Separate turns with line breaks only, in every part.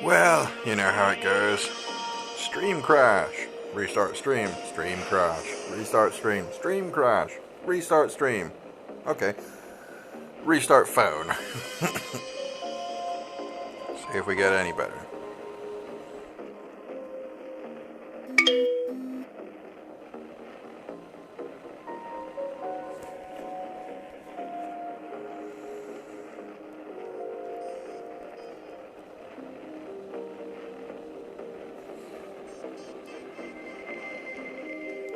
Well, you know how it goes. Stream crash. Restart stream. Stream crash. Restart stream. Stream crash. Restart stream. Okay. Restart phone. See if we get any better.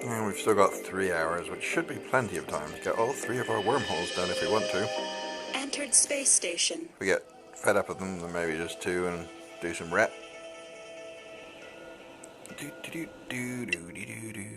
And we've still got 3 hours, which should be plenty of time to get all 3 of our wormholes done if we want to.
Entered space station.
If we get fed up with them, then maybe just 2 and do some rep. Do do do do do do do.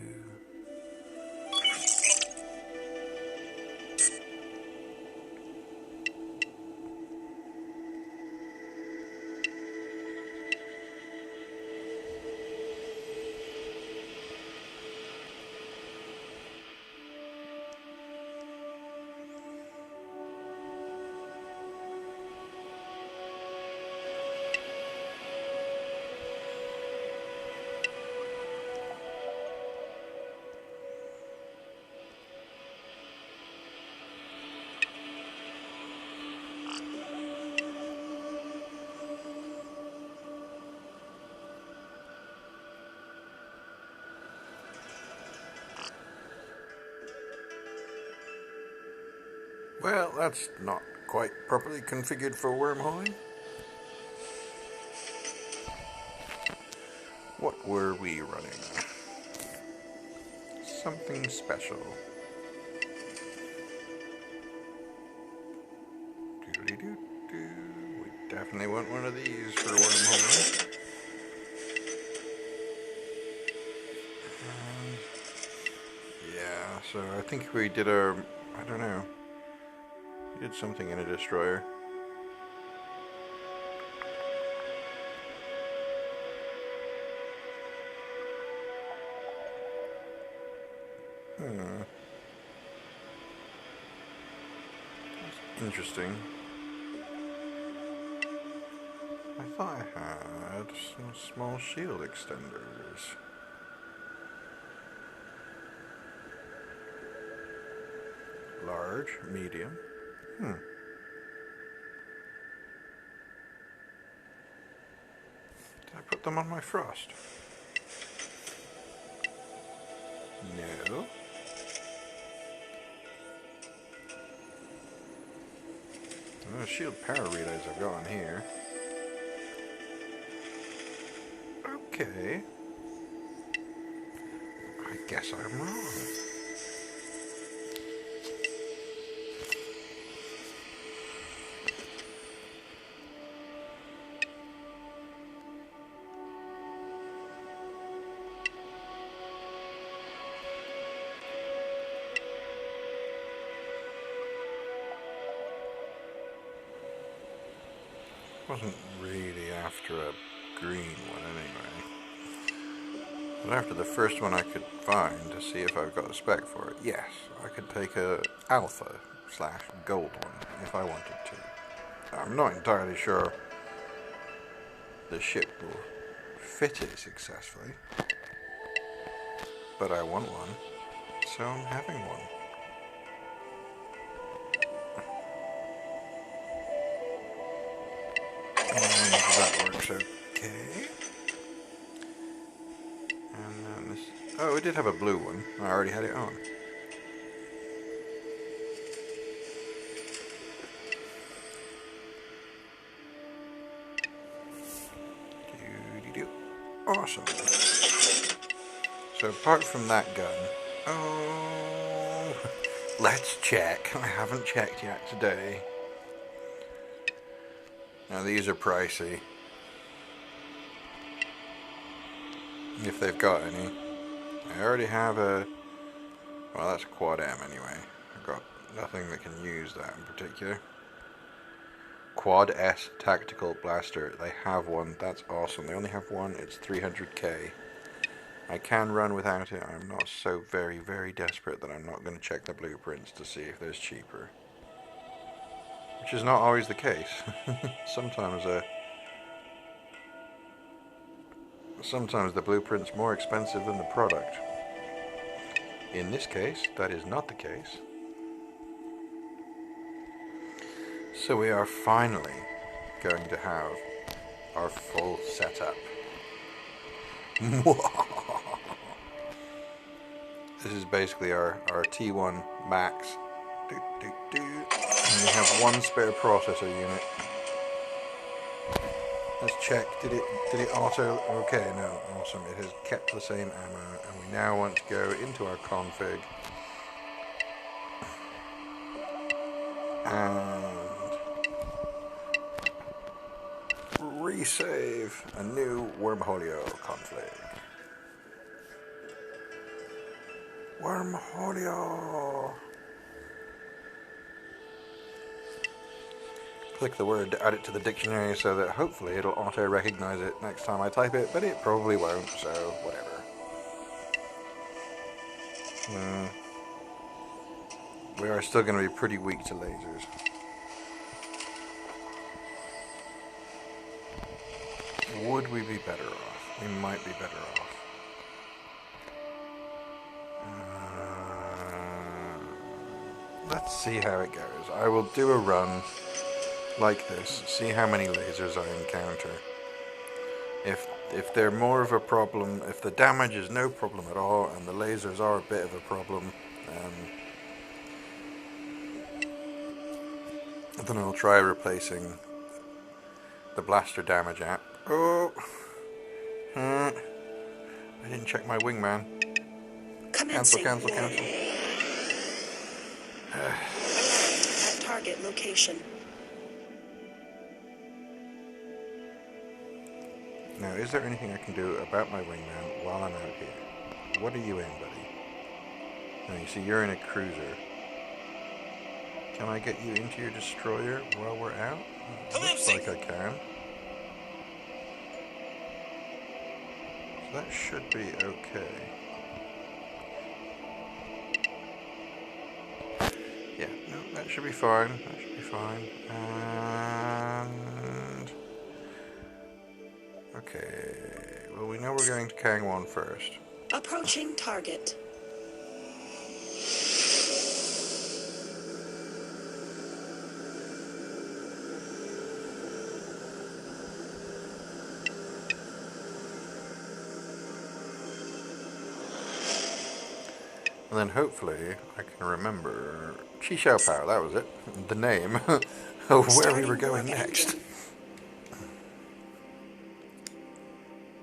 Well, that's not quite properly configured for wormholing. What were we running? Something special. Doodly-doo-doo. We definitely want one of these for wormholing. Yeah, so I think we did I don't know. We did something in a destroyer. That's interesting. I thought I had some small shield extenders. Large, medium. Did I put them on my frost? No. The shield power relays I've got on here. Okay. I guess I'm wrong. Wasn't really after a green one anyway. But after the first one I could find to see if I've got a spec for it, yes, I could take a alpha / gold one if I wanted to. I'm not entirely sure the ship will fit it successfully, but I want one, so I'm having one. That works okay. And then this... Oh, we did have a blue one. I already had it on. Doo-dee-doo. Awesome. So apart from that gun... Oh... Let's check. I haven't checked yet today. Now these are pricey. If they've got any. I already have a... Well, that's a quad M anyway. I've got nothing that can use that in particular. Quad S tactical blaster. They have one. That's awesome. They only have one. It's 300k. I can run without it. I'm not so very, very desperate that I'm not going to check the blueprints to see if there's cheaper. Which is not always the case. Sometimes sometimes the blueprint's more expensive than the product. In this case, that is not the case. So we are finally going to have our full setup. This is basically our T1 Max. And we have one spare processor unit. Let's check. Did it auto? Okay, no, awesome. It has kept the same ammo, and we now want to go into our config and resave a new Wormholio config. Wormholio. Click the word to add it to the dictionary so that hopefully it'll auto-recognize it next time I type it, but it probably won't, so whatever. We are still going to be pretty weak to lasers. Would we be better off? We might be better off. Let's see how it goes. I will do a run like this, see how many lasers I encounter. If they're more of a problem, if the damage is no problem at all and the lasers are a bit of a problem, then I'll try replacing the blaster damage app. Oh, I didn't check my wingman. Cancel.
At target location.
Now, is there anything I can do about my wingman while I'm out here? What are you in, buddy? Now, you see, you're in a cruiser. Can I get you into your destroyer while we're out? Looks like I can. So that should be okay. Yeah, no, that should be fine. That should be fine. And okay, well, we know we're going to Kang 1 first.
Approaching target.
And then hopefully I can remember Chi Xiao Pao, that was it, the name of where we were going next.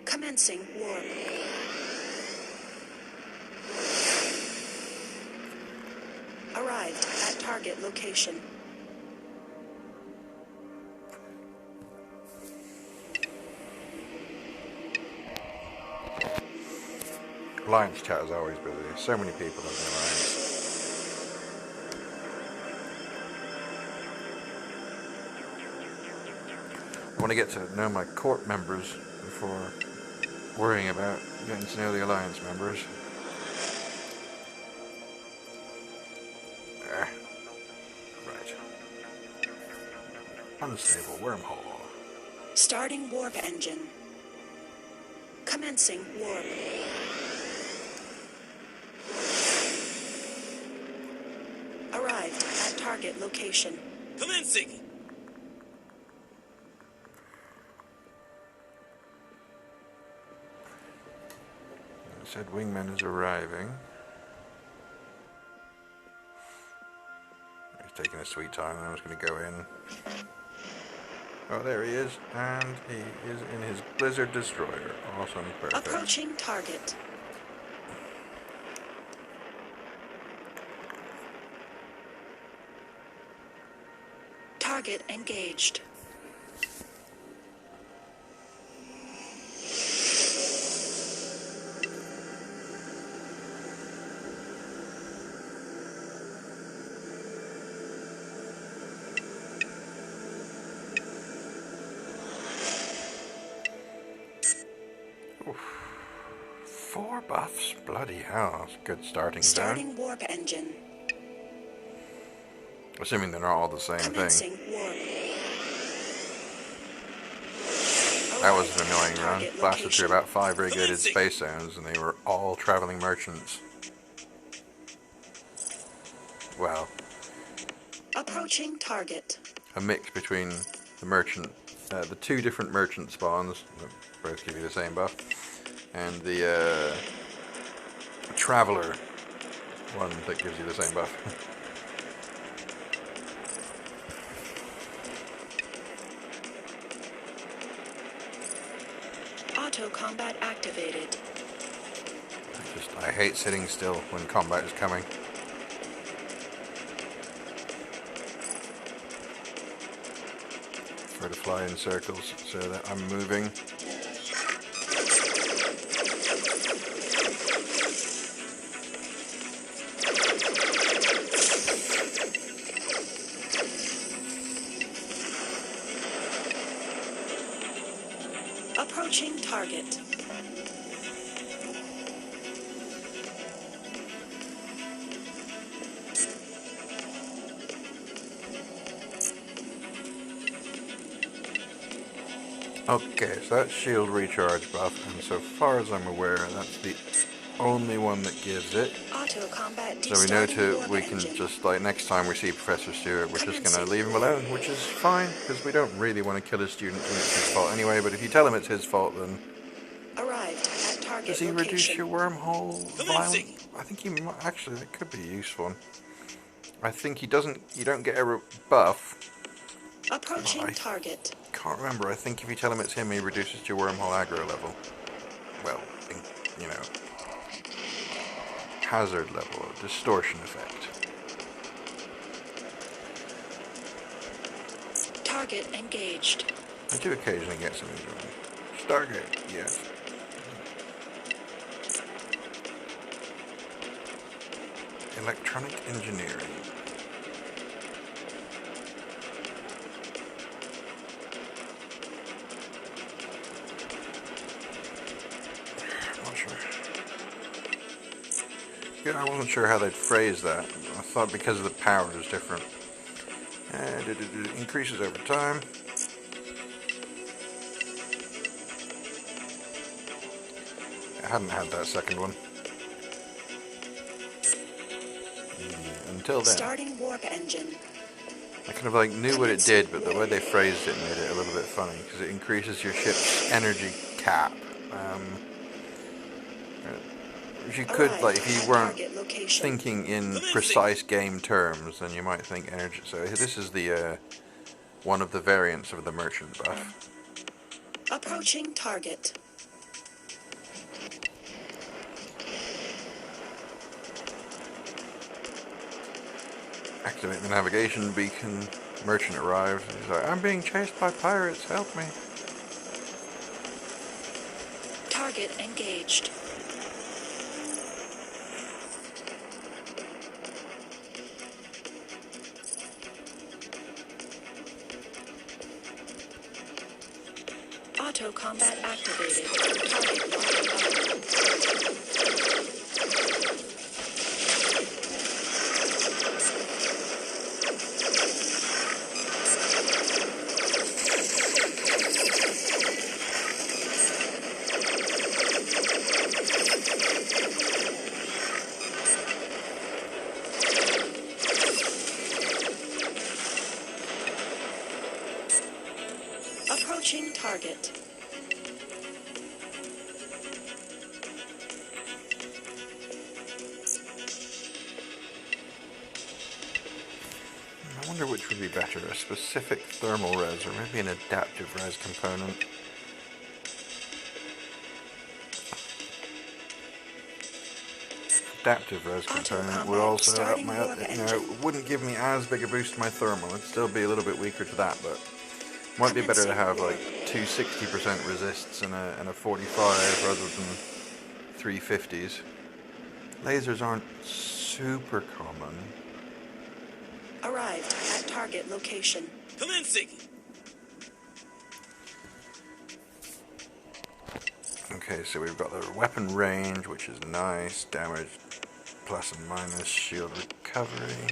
Commencing warp. Arrived at target location.
Alliance chat is always busy. So many people in the Alliance. I want to get to know my court members before worrying about getting to know the Alliance members. Right. Unstable wormhole.
Starting warp engine. Commencing warp. Arrived at target location.
Commencing!
I said wingman is arriving. He's taking a sweet time, and I was going to go in. Oh, there he is, and he is in his Blizzard Destroyer. Awesome, perfect.
Approaching target. Target engaged.
Oof. 4 buffs, bloody hell, that's a good starting zone.
Starting warp engine.
Assuming they're not all the same
Commencing
thing.
warp.
That was
Arrived
an
at
annoying run.
target
Blasted through
location.
about 5 irrigated space zones, and they were all traveling merchants. Well,
Approaching target.
a mix between the merchant, the two different merchant spawns that both give you the same buff, and the traveler one that gives you the same buff.
Auto combat activated.
I hate sitting still when combat is coming. Try to fly in circles so that I'm moving.
Approaching target.
Okay, so that's shield recharge buff, and so far as I'm aware, that's the only one that gives it.
Auto combat.
So we know we can just, like, next time we see Professor Stewart, we're just going to leave him alone, which is fine, because we don't really want to kill a student when it's his fault anyway, but if you tell him it's his fault, then...
Arrived at target
Does he
location.
reduce your wormhole violence? I think he might, actually, that could be useful. I think he doesn't, you don't get a buff.
Approaching target.
Can't remember, I think if you tell him it's him, he reduces your wormhole aggro level. Well, you know, hazard level, distortion effect.
Target engaged.
I do occasionally get some enjoyment. Stargate, yes. Electronic engineering. Not sure. Yeah, I wasn't sure how they'd phrase that. I thought because of the power is different. It increases over time. I hadn't had that second one. Until then.
Starting warp engine.
I kind of like knew what it did, but the way they phrased it made it a little bit funny, because it increases your ship's energy cap. If you could, like, if you weren't thinking in precise game terms, then you might think energy. So this is the one of the variants of the merchant buff.
Approaching target.
Activate the navigation beacon. Merchant arrives. He's like, I'm being chased by pirates, help me.
Target engaged. Auto combat activated. Target locked on. Approaching target.
I wonder which would be better, a specific thermal res or maybe an adaptive res component. Adaptive res component would also help my, it wouldn't give me as big a boost to my thermal. It'd still be a little bit weaker to that, but might be better to have like two 60% resists and a 45 rather than 350s. Lasers aren't super common.
Arrived at target location.
Commencing.
Okay, so we've got the weapon range, which is nice. Damage plus and minus, shield recovery.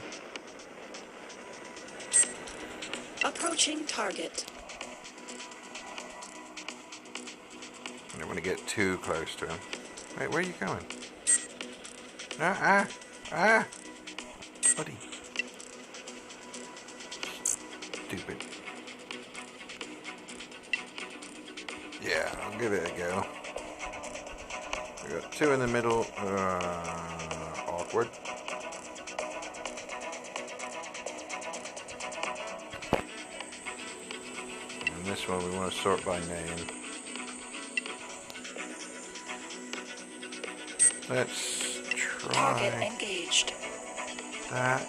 Approaching target.
don't want to get too close to him. Wait, where are you going? Buddy. Stupid. Yeah, I'll give it a go. We got two in the middle. Awkward. And this one we want to sort by name. Let's try
Target engaged.
that.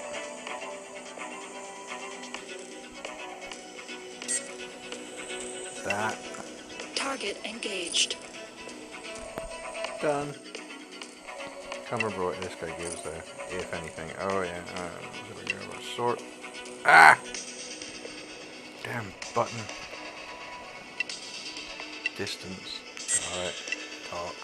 That.
Target engaged.
Done. Can't remember what this guy gives though, if anything. Oh yeah, there we go. Let's sort. Ah! Damn button. Distance. Alright. Talk.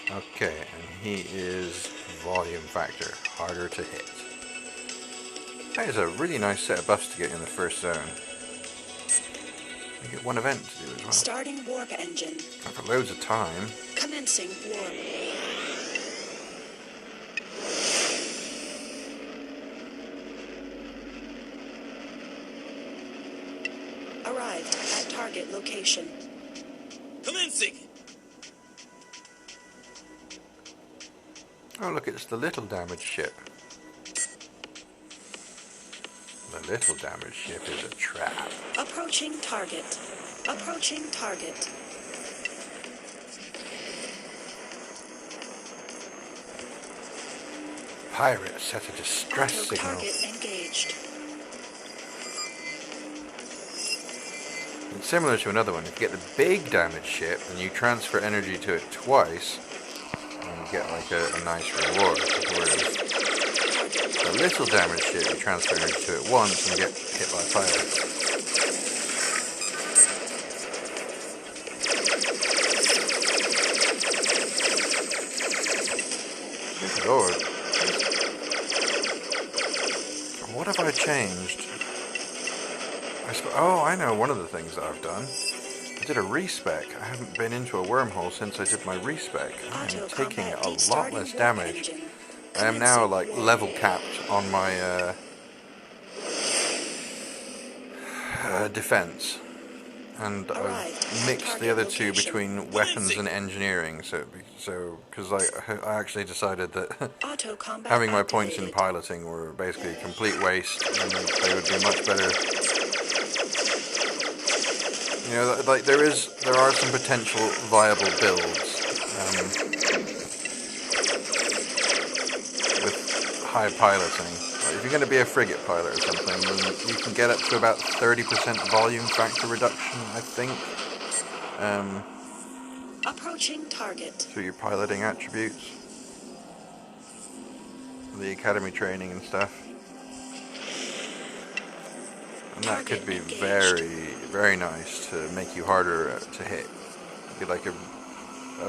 Okay, and he is volume factor. Harder to hit. That is a really nice set of buffs to get in the first zone. You get one event to do as well.
Starting warp engine.
And for loads of time.
Commencing warp. Arrived at target location.
Commencing!
Oh look, it's the little damaged ship. The little damaged ship is a trap.
Approaching target. Approaching target.
Pirate set a distress
Auto
signal.
target engaged.
It's similar to another one. If you get the big damaged ship and you transfer energy to it twice, and you get like a nice reward. Whereas the little damaged ship, you transfer energy to it once and you get hit by pirates. Good lord. What have I changed? Oh, I know one of the things that I've done. I did a respec. I haven't been into a wormhole since I did my respec. I am taking a lot less damage. I am now like level capped on my defense, and I've mixed the other two between weapons and engineering. So because I actually decided that having my points in piloting were basically a complete waste, and they would be much better. You know, like there are some potential viable builds with high piloting. Like if you're going to be a frigate pilot or something, then you can get up to about 30% volume factor reduction, I think.
Approaching target.
Through your piloting attributes, the academy training and stuff. And that could be very, very nice to make you harder to hit. It'd be like a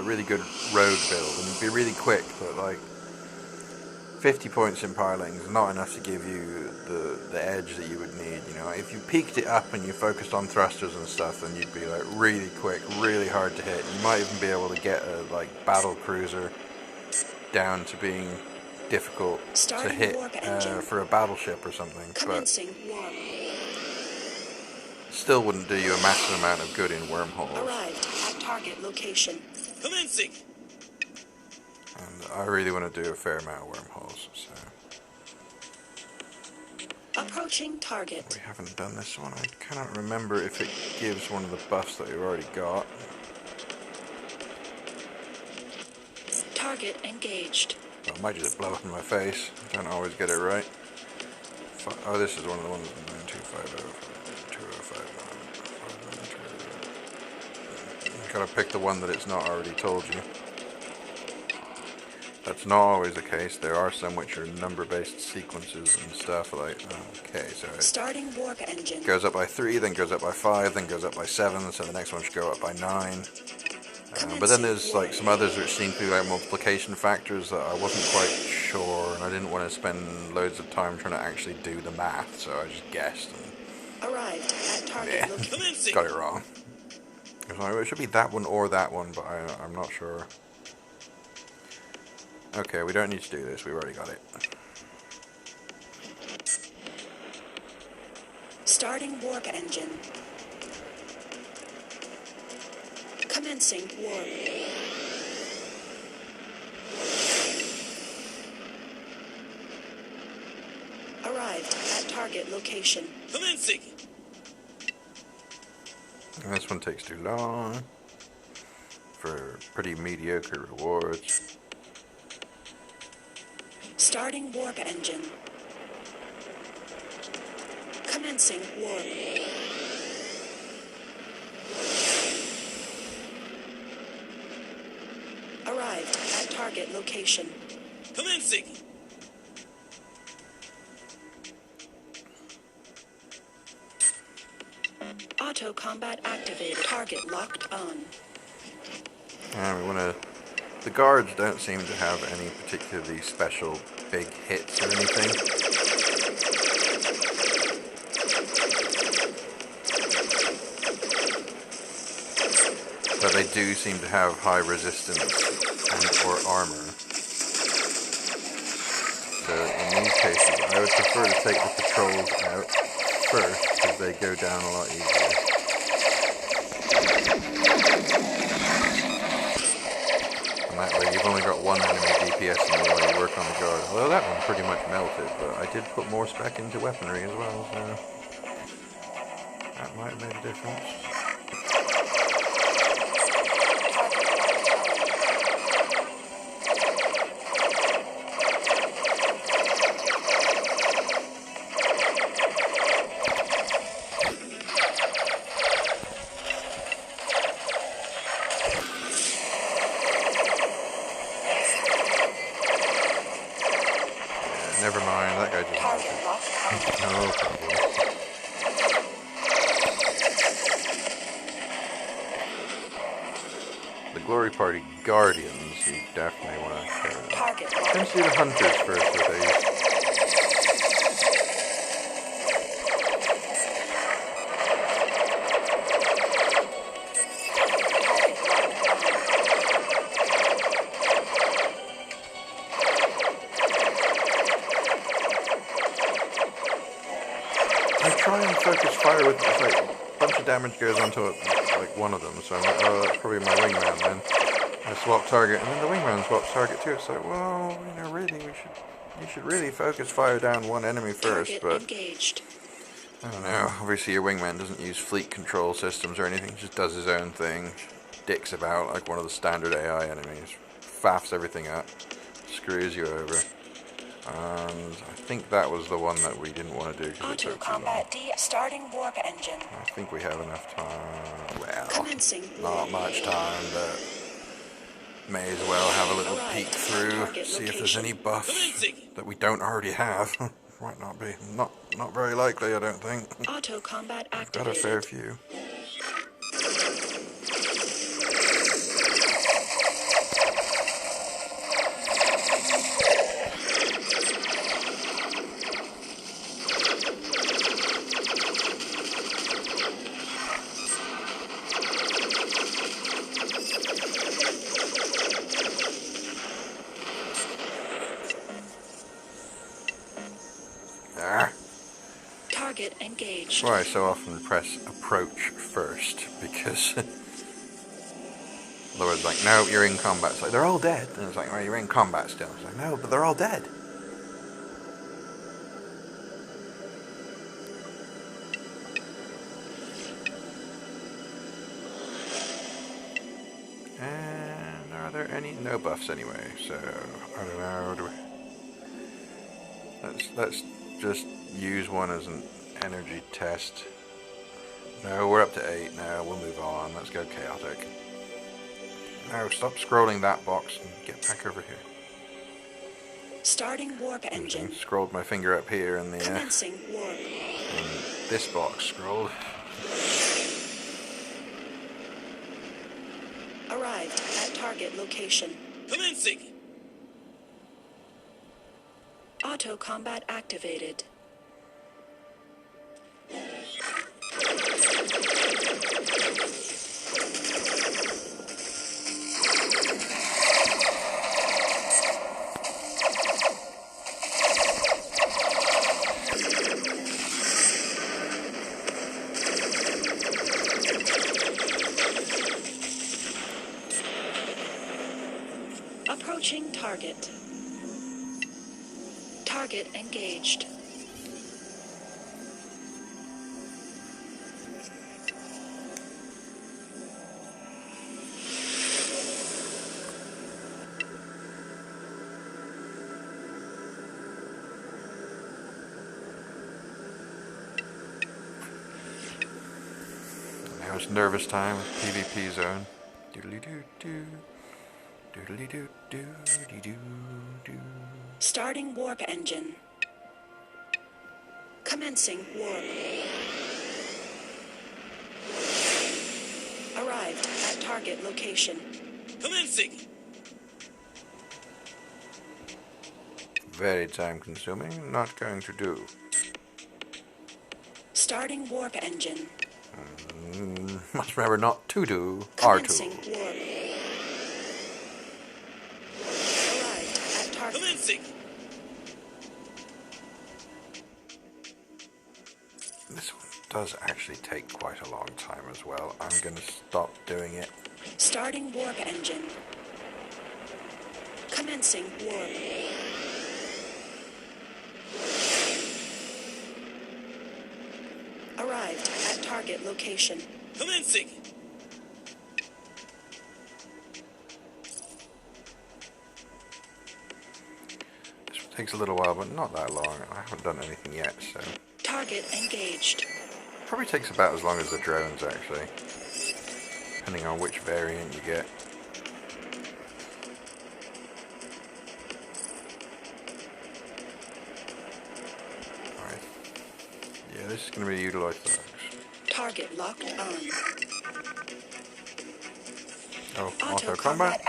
really good rogue build, and it'd be really quick, but like 50 points in piloting is not enough to give you the edge that you would need. You know, if you peaked it up and you focused on thrusters and stuff, then you'd be like really quick, really hard to hit. You might even be able to get a like battle cruiser down to being difficult to hit for a battleship or something, but still wouldn't do you a massive amount of good in wormholes.
Arrived at target location.
Commencing!
And I really want to do a fair amount of wormholes, so...
Approaching target.
We haven't done this one. I cannot remember if it gives one of the buffs that we've already got.
Target engaged.
Well, it might just blow up in my face. I don't always get it right. Oh, this is one of the ones in 9250. You gotta pick the one that it's not already told you. That's not always the case. There are some which are number-based sequences and stuff like. Okay, so it
starting warp engine.
Goes up by 3, then goes up by 5, then goes up by 7. So the next one should go up by 9. But then there's like some others which seem to be like multiplication factors that I wasn't quite sure, and I didn't want to spend loads of time trying to actually do the math, so I just guessed. And
Arrived at target
Yeah,
location.
Commencing.
got it wrong. It should be that one or that one, but I'm not sure. Okay, we don't need to do this. We've already got it.
Starting warp engine. Commencing warp. Arrived at target location.
Commencing.
This one takes too long for pretty mediocre rewards.
Starting warp engine. Commencing warp. Arrived at target location.
Commencing.
Auto combat activated. Target locked on.
And we want to. The guards don't seem to have any particularly special big hits or anything. But they do seem to have high resistance and or armor. So in these cases, I would prefer to take the patrols out first because they go down a lot easier. And that way you've only got one enemy DPS in the way you work on the guard. Although that one pretty much melted, but I did put more spec into weaponry as well, so that might have made a difference. Never mind, that guy just
Target locked on.
no problem. The Glory Party Guardians, you definitely want to carry them.
Target
Tend
locked
to do the Hunters first with these. I try and focus fire with just like a bunch of damage goes onto like one of them, so I'm like, oh, that's probably my wingman then. I swap target, and then the wingman swaps target too. It's like, well, you know, really, you should really focus fire down one enemy first,
target
but
engaged.
I don't know. Obviously, your wingman doesn't use fleet control systems or anything. He just does his own thing, dicks about like one of the standard AI enemies, faffs everything up, screws you over. And I think that was the one that we didn't want to do because it
Auto
took too long.
combat D. Starting warp engine.
I think we have enough time. Well,
Commencing
not much time, but may as well have a little
Arrived
peek
at
through,
target
see if there's any
location.
buffs
Commencing.
that we don't already have. Might not be. Not very likely, I don't think.
Auto combat
Got a fair
activated.
few. Ah.
Target engaged.
That's why I so often press approach first, because otherwise, like, no, you're in combat. It's like, they're all dead. And it's like, well, you're in combat still. It's like, no, but they're all dead. And are there any? No buffs anyway, so I don't know. Do we... Let's just use one as an energy test. No, we're up to 8 now. We'll move on. Let's go chaotic. No, stop scrolling that box and get back over here.
Starting warp engine.
Scrolled my finger up here in the
Commencing warp.
in this box. Scrolled.
Arrived at target location.
Commencing.
Auto combat activated. target. Target engaged.
Now it's nervous time with PvP zone. Doodly doo doo. Doodly doo doo dee doo doo.
Starting warp engine. Commencing warp. Arrived at target location.
Commencing.
Very time consuming, not going to do.
Starting warp engine.
Must remember not to do
Commencing
R2.
warp. Arrived at target.
Commencing.
This one does actually take quite a long time as well. I'm going to stop doing it.
Starting warp engine. Commencing warp. Arrived at target location.
Commencing.
This one takes a little while, but not that long. I haven't done anything yet, so...
Target engaged.
Probably takes about as long as the drones, actually. Depending on which variant you get. Alright. Yeah, this is going to be utilized for those.
Target locked on.
Oh, auto combat.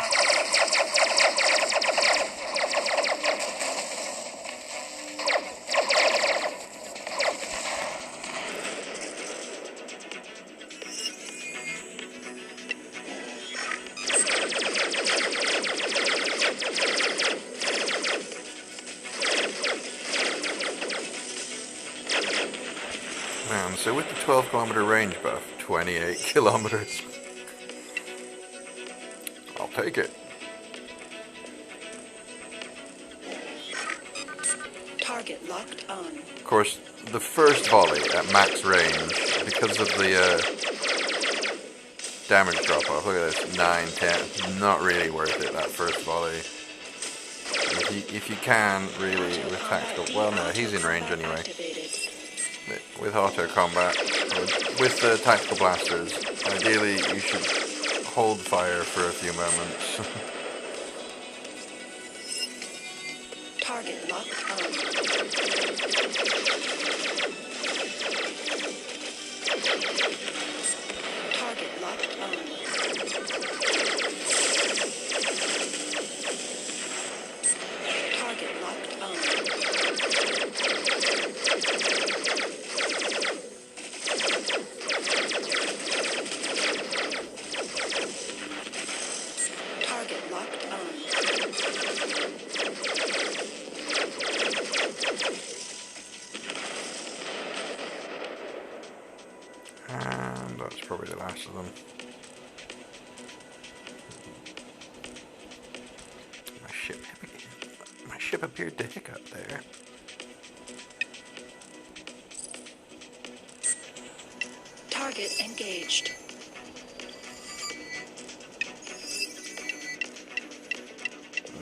Man, so with the 12-kilometer range buff, 28 kilometers. I'll take it.
Target locked on.
Of course, the first volley at max range, because of the damage drop-off, look at this, 9, 10, not really worth it, that first volley. If you can, really, with tactical, well no, he's in range anyway. With auto combat, or with the tactical blasters, ideally you should hold fire for a few moments.
Target locked on. Target locked on. Target locked on. Target locked on.
And that's probably the last of them. My ship appeared to hiccup there.
Target engaged.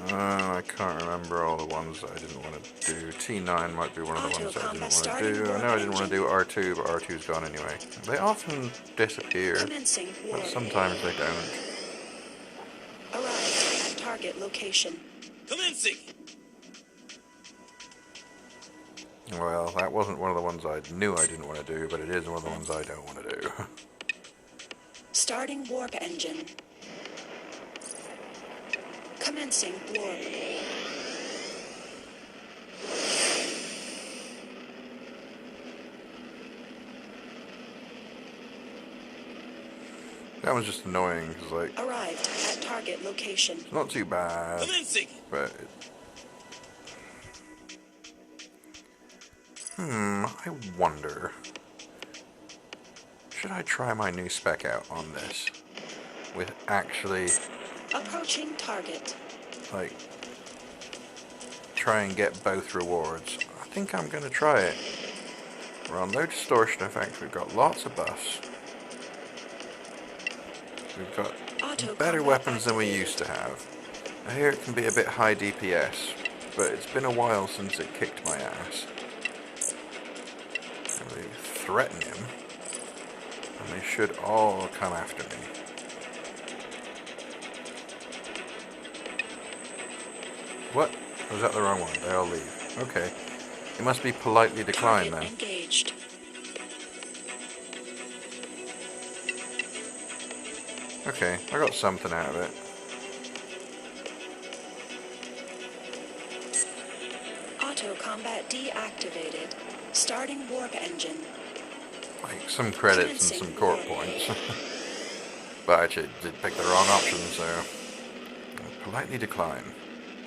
I can't remember all the ones that I didn't want to do. T9 might be one of the ones that I didn't want to do. I know I didn't want to do R2, but R2's gone anyway. They often disappear,
Commencing
but
warp.
sometimes they don't.
Arrived at target location.
Commencing.
Well, that wasn't one of the ones I knew I didn't want to do, but it is one of the ones I don't want to do.
Starting warp engine. Commencing warp.
That was just annoying, because, like,
Arrived at target location.
it's not too bad,
Commencing.
but... I wonder... Should I try my new spec out on this? With actually,
Approaching target.
like, try and get both rewards. I think I'm going to try it. We're on low distortion effect. We've got lots of buffs. We've got better weapons than we used to have. I hear it can be a bit high DPS, but it's been a while since it kicked my ass. And we threaten him, and they should all come after me. What? Was that the wrong one? They all leave. Okay. It must be politely declined then.
Engaged.
Okay, I got something out of it.
Auto combat deactivated. Starting warp engine.
Like some credits and some court points. But I actually did pick the wrong option, so politely decline.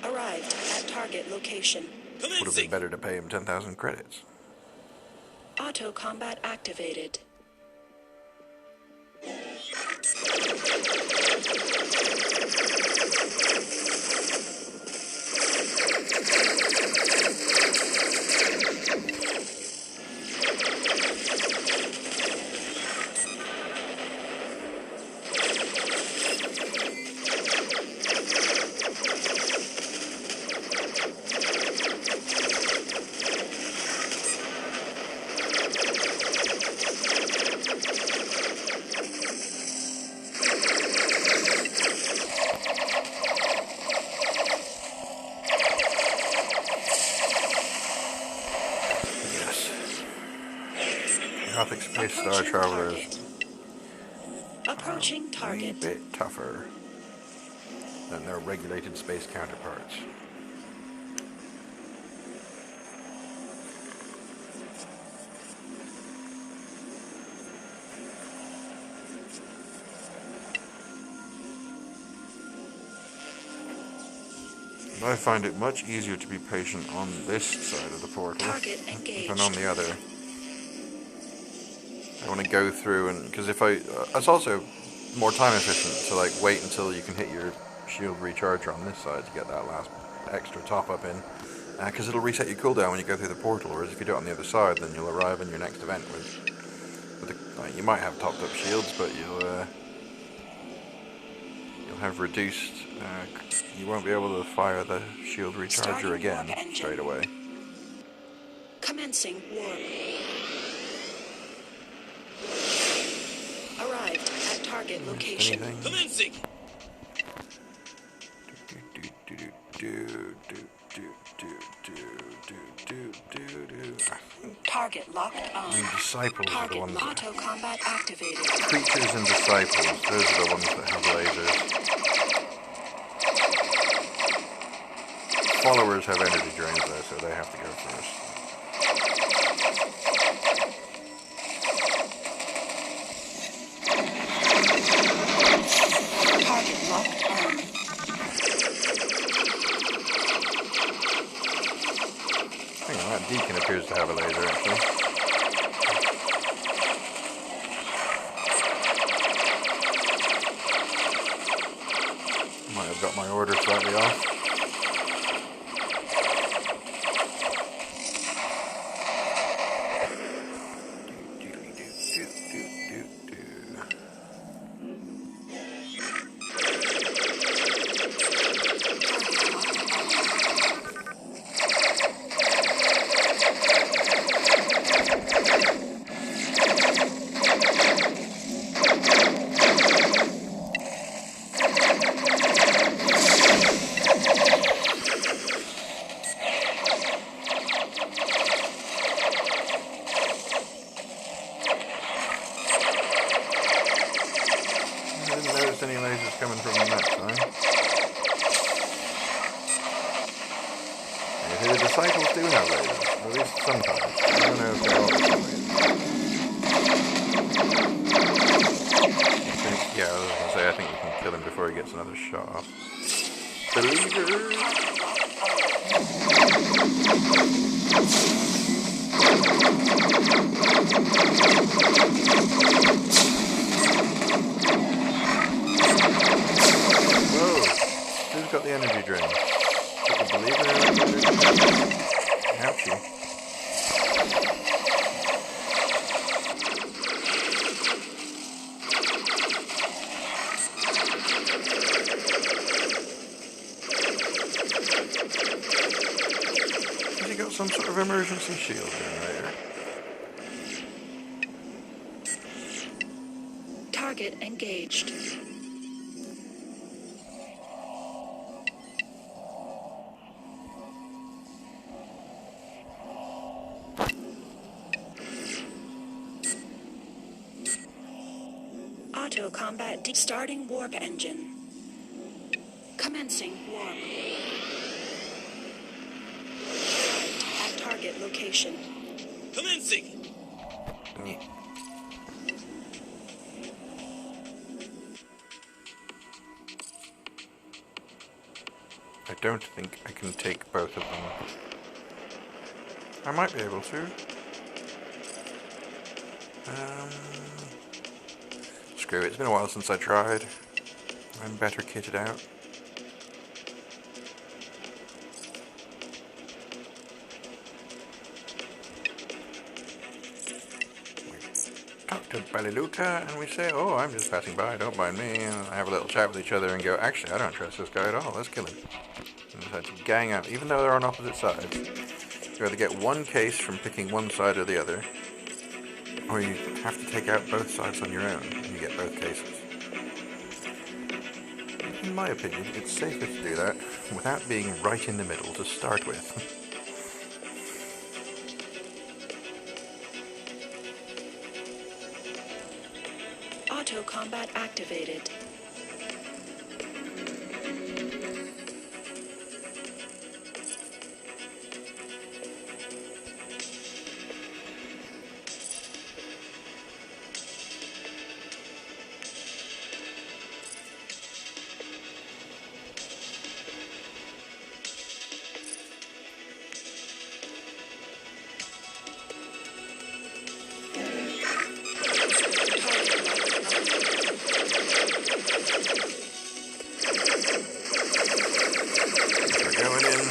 Arrived at target location.
Would have been
Commencing.
better to pay him 10,000 credits.
Auto combat activated.
Gothic Space Star Traveler is
Approaching
a
target.
bit tougher than their regulated space counterparts. I find it much easier to be patient on this side of the portal
Target engaged.
than on the other. I want to go through and because if I, it's also more time efficient to like wait until you can hit your shield recharger on this side to get that last extra top up in, because it'll reset your cooldown when you go through the portal. Whereas if you do it on the other side, then you'll arrive in your next event with like, you might have topped up shields, but you'll have reduced. You won't be able to fire the shield recharger again straight away.
Commencing warp. Arrived at target location.
Anything?
Commencing.
Target locked on.
And disciples are the
Target
ones that
auto combat activated.
creatures and disciples. Those are the ones that have lasers. Followers have energy drains though, so they have to go first.
Target locked on.
Hang on, that deacon appears to have a laser actually. Might have got my order slightly off. Any lasers coming from on that side. You see, the disciples do have lasers, at least sometimes. I don't know if they're all lasers. Yeah, I was going to say, I think you can kill him before he gets another shot off. Believers! Whoa! Who's got the energy drain? Is it the believer? Ouchie. Has he got some sort of emergency shield generator?
Target engaged. Auto combat starting warp engine. Commencing warp. At target location.
Commencing.
Yeah. I don't think I can take both of them. I might be able to. Screw it, it's been a while since I tried. I'm better kitted out. Talk to Baliluka and we say, oh, I'm just passing by, don't mind me. And I have a little chat with each other and go, actually, I don't trust this guy at all, let's kill him. And decide to gang up, even though they're on opposite sides. You either get one case from picking one side or the other, or you have to take out both sides on your own and you get both cases. In my opinion, it's safer to do that without being right in the middle to start with.
Auto combat activated.
We're going in.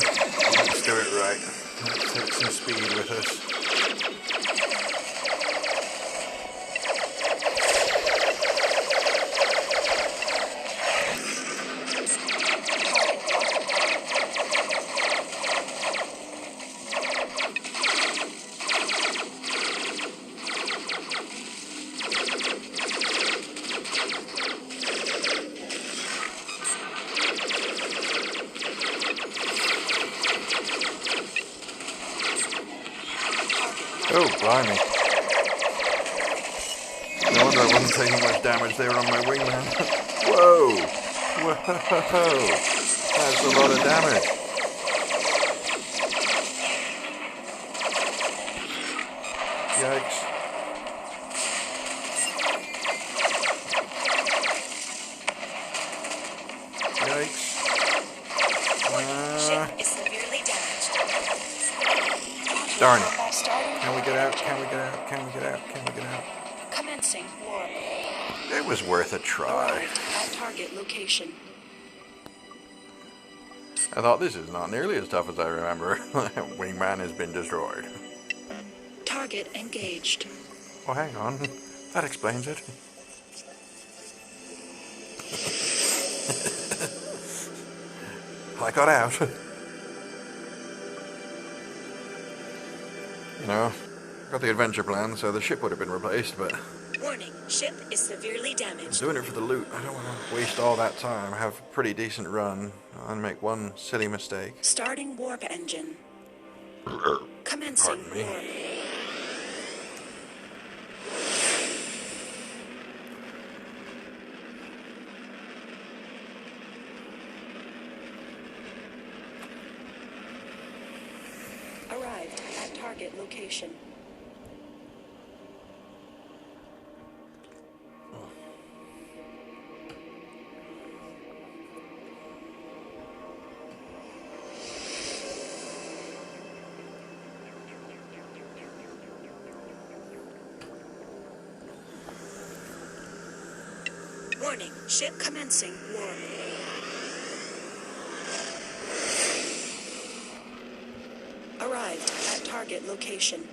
Let's do it right. Let's take some speed with us. Oh, blimey. No wonder I wasn't taking much damage. They were on my wingman. Whoa! Whoa! That's a lot of damage. Yikes. Yikes.
Ship is severely damaged.
Darn it. Can we get out? Can we get out? Can we get out? Can we get out?
Commencing warp.
It was worth a try.
Arrived at target location.
I thought this is not nearly as tough as I remember. Wingman has been destroyed.
Target engaged.
Oh, hang on. That explains it. I got out. You know, got the adventure plan, so the ship would have been replaced, but
Warning, ship is severely
I'm
damaged.
doing it for the loot. I don't want to waste all that time. Have a pretty decent run and make one silly mistake.
Starting warp engine. Commencing
Pardon me.
warp. Arrived at target location. Warning, ship commencing warp. target location.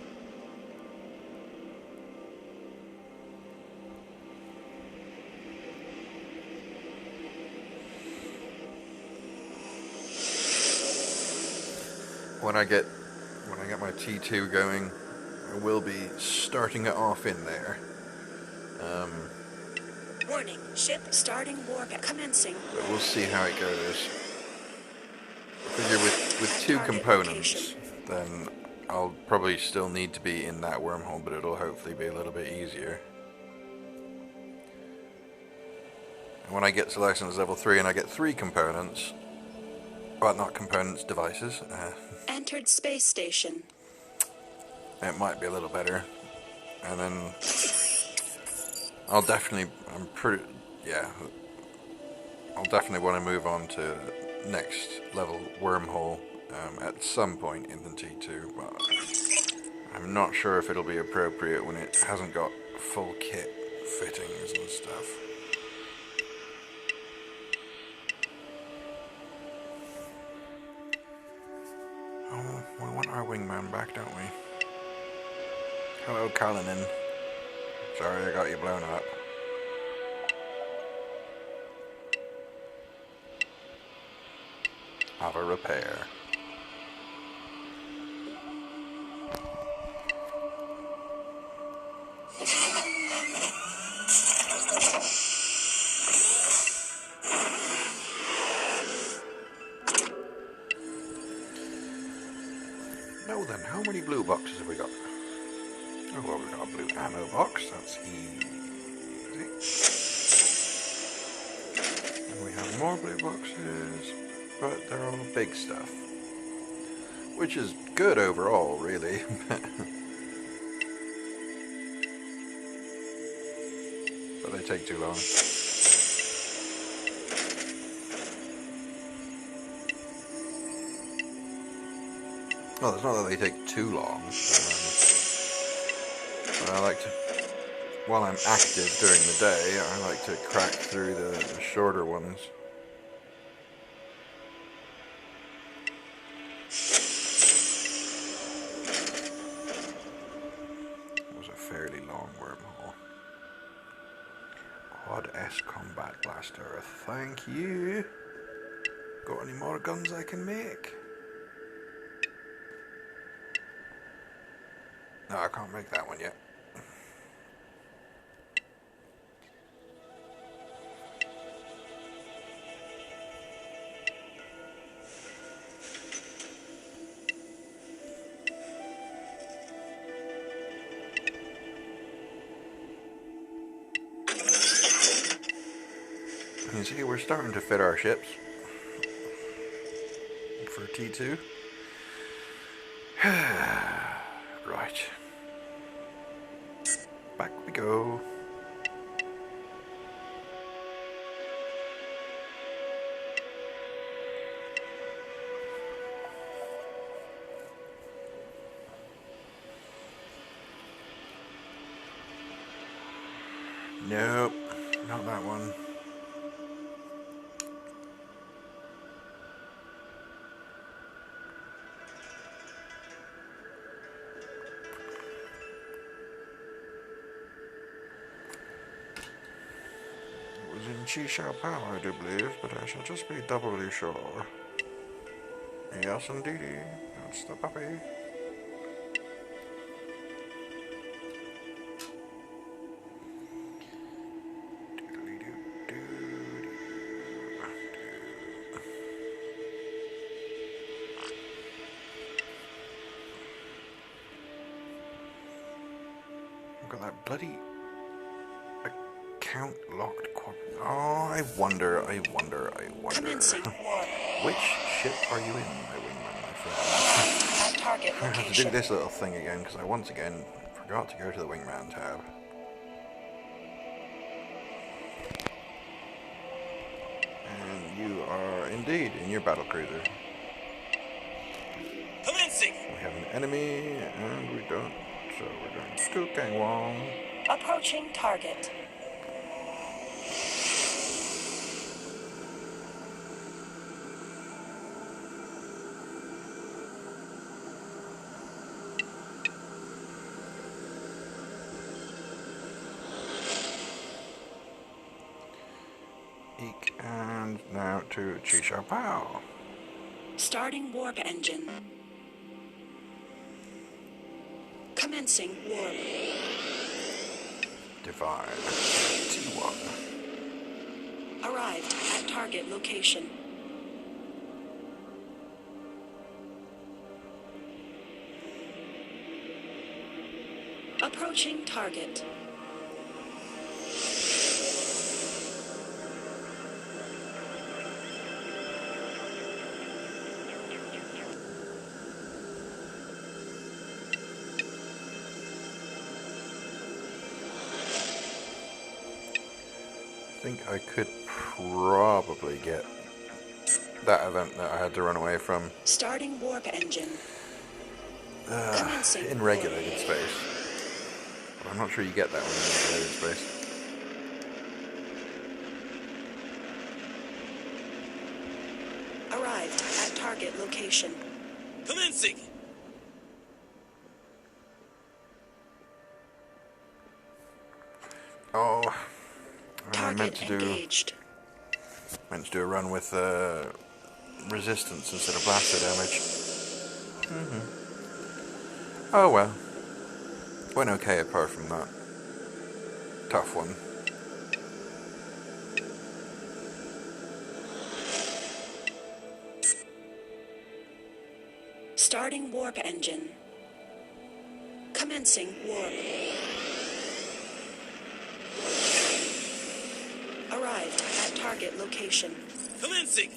When I get my T2 going, I will be starting it off in there.
Warning, ship starting warp commencing.
But we'll see how it goes. I figure with two
Target
components,
location.
then I'll probably still need to be in that wormhole, but it'll hopefully be a little bit easier. And when I get to license level 3 and I get 3 components, well, not components, devices,
Entered space station.
it might be a little better. And then I'll definitely, I'll definitely want to move on to next level wormhole at some point in the T2, but I'm not sure if it'll be appropriate when it hasn't got full kit fittings and stuff. Oh, we want our wingman back, don't we? Hello, Kalinin. Sorry I got you blown up. Have a repair. Now then, how many blue boxes have we got? Oh, well, we've got a blue ammo box. That's easy. And we have more blue boxes, but they're all big stuff. Which is good overall, really. But they take too long. Well, it's not that they take too long. But I like to, while I'm active during the day, I like to crack through the shorter ones. It was a fairly long wormhole. Quad S Combat Blaster, thank you. Got any more guns I can make? No, I can't make that one yet. You see, we're starting to fit our ships for T2. Right. Back we go. Nope, not that one. It was in Chi Shao Pao, I do believe, but I shall just be doubly sure. Yes, indeed, that's the puppy. I've got that bloody account locked quad. Oh, I wonder.
Commencing warp.
Which ship are you in, my wingman, my friend?
At target
I have to do
location.
this little thing again because I once again forgot to go to the wingman tab. And you are indeed in your battle cruiser.
Commencing!
We have an enemy, and we don't. So we're going to Kang Wong.
Approaching target.
now to Chisha Pow.
Starting warp engine. Commencing warp.
Divine T1.
Arrived at target location. Approaching target.
I think I could probably get that event that I had to run away from
Starting warp engine. Commencing
in regulated space. But I'm not sure you get that one in regulated space.
Arrived at target location.
Commencing.
Oh, I
Target
meant to
engaged.
do a run with resistance instead of blaster damage. Oh well. Went okay apart from that tough one.
Starting warp engine. Commencing warp. Arrived at target location.
Commencing.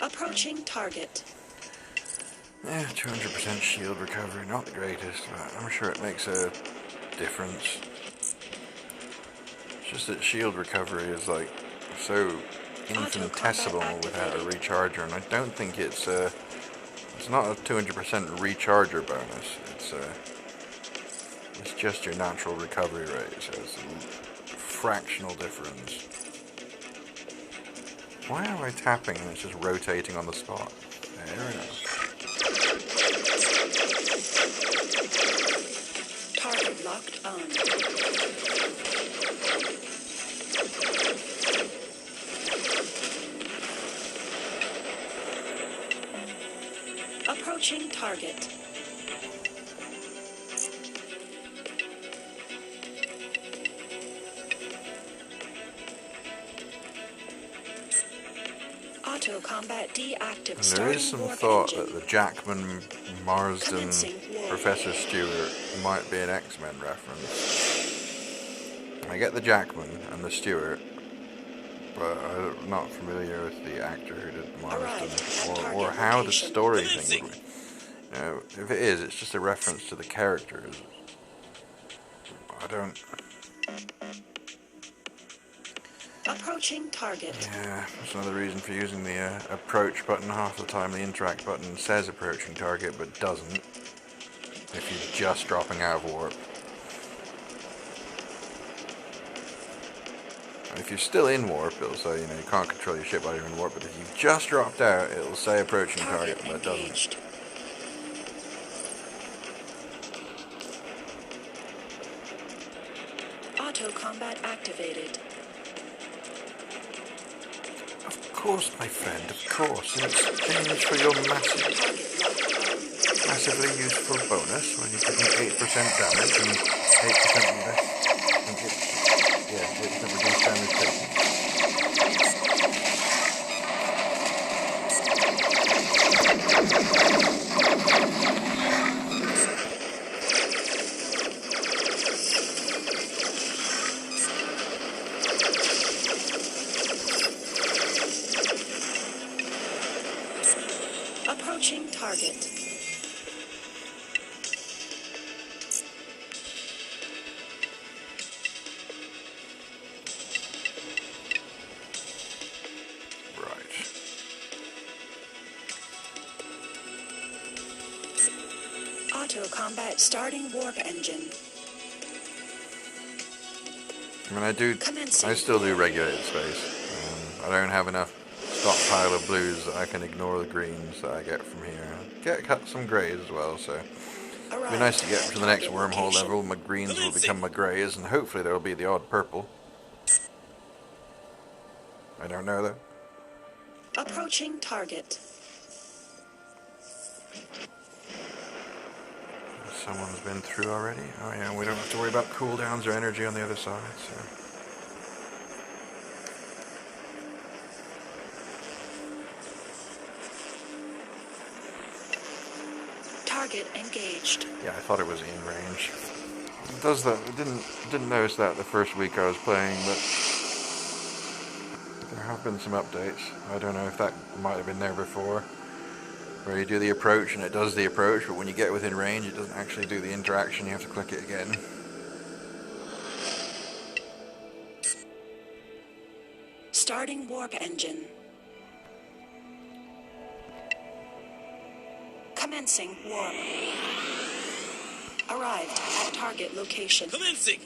Approaching target.
Yeah, 200% shield recovery, not the greatest, but I'm sure it makes a difference. It's just that shield recovery is like so infinitesimal without a recharger, and I don't think it's not a 200% recharger bonus. It's just your natural recovery rate, so it's a fractional difference. Why am I tapping and it's just rotating on the spot? Fair enough.
Target locked on. Approaching target. Auto combat deactive.
And there is some thought that the Jackman Marsden
Commencing war.
Professor Stewart might be an X-Men reference. I get the Jackman and the Stewart, but I'm not familiar with the actor who did Marsden or how the story thing would be. You know, if it is, it's just a reference to the characters. I don't.
Approaching target.
Yeah, that's another reason for using the approach button. Half the time the interact button says approaching target, but doesn't if you're just dropping out of warp. And if you're still in warp, it'll say, you know, you can't control your ship while you're in warp, but if you've just dropped out, it'll say approaching target, but it doesn't.
Engaged. Auto combat activated.
Of course, my friend, of course. In exchange for your massively useful bonus, where you give me 8% damage and 8% less. Yeah, 8% reduced damage taken.
Approaching target.
Right.
Auto combat starting warp engine.
I mean, I still do regulated space. I don't have enough stockpile of blues that I can ignore the greens that I get from here. Cut some greys as well, so It'd be nice to get to the next
Target
wormhole
location.
level. My greens will become my greys, and hopefully there will be the odd purple. I don't know though.
Approaching target.
Someone's been through already. Oh yeah, we don't have to worry about cooldowns or energy on the other side. So.
Target engaged.
Yeah, I thought it was in range. It does that. I didn't notice that the first week I was playing, but there have been some updates. I don't know if that might have been there before, where you do the approach and it does the approach, but when you get within range, it doesn't actually do the interaction. You have to click it again.
Starting warp engine. Commencing warp. Arrived at target location.
Commencing.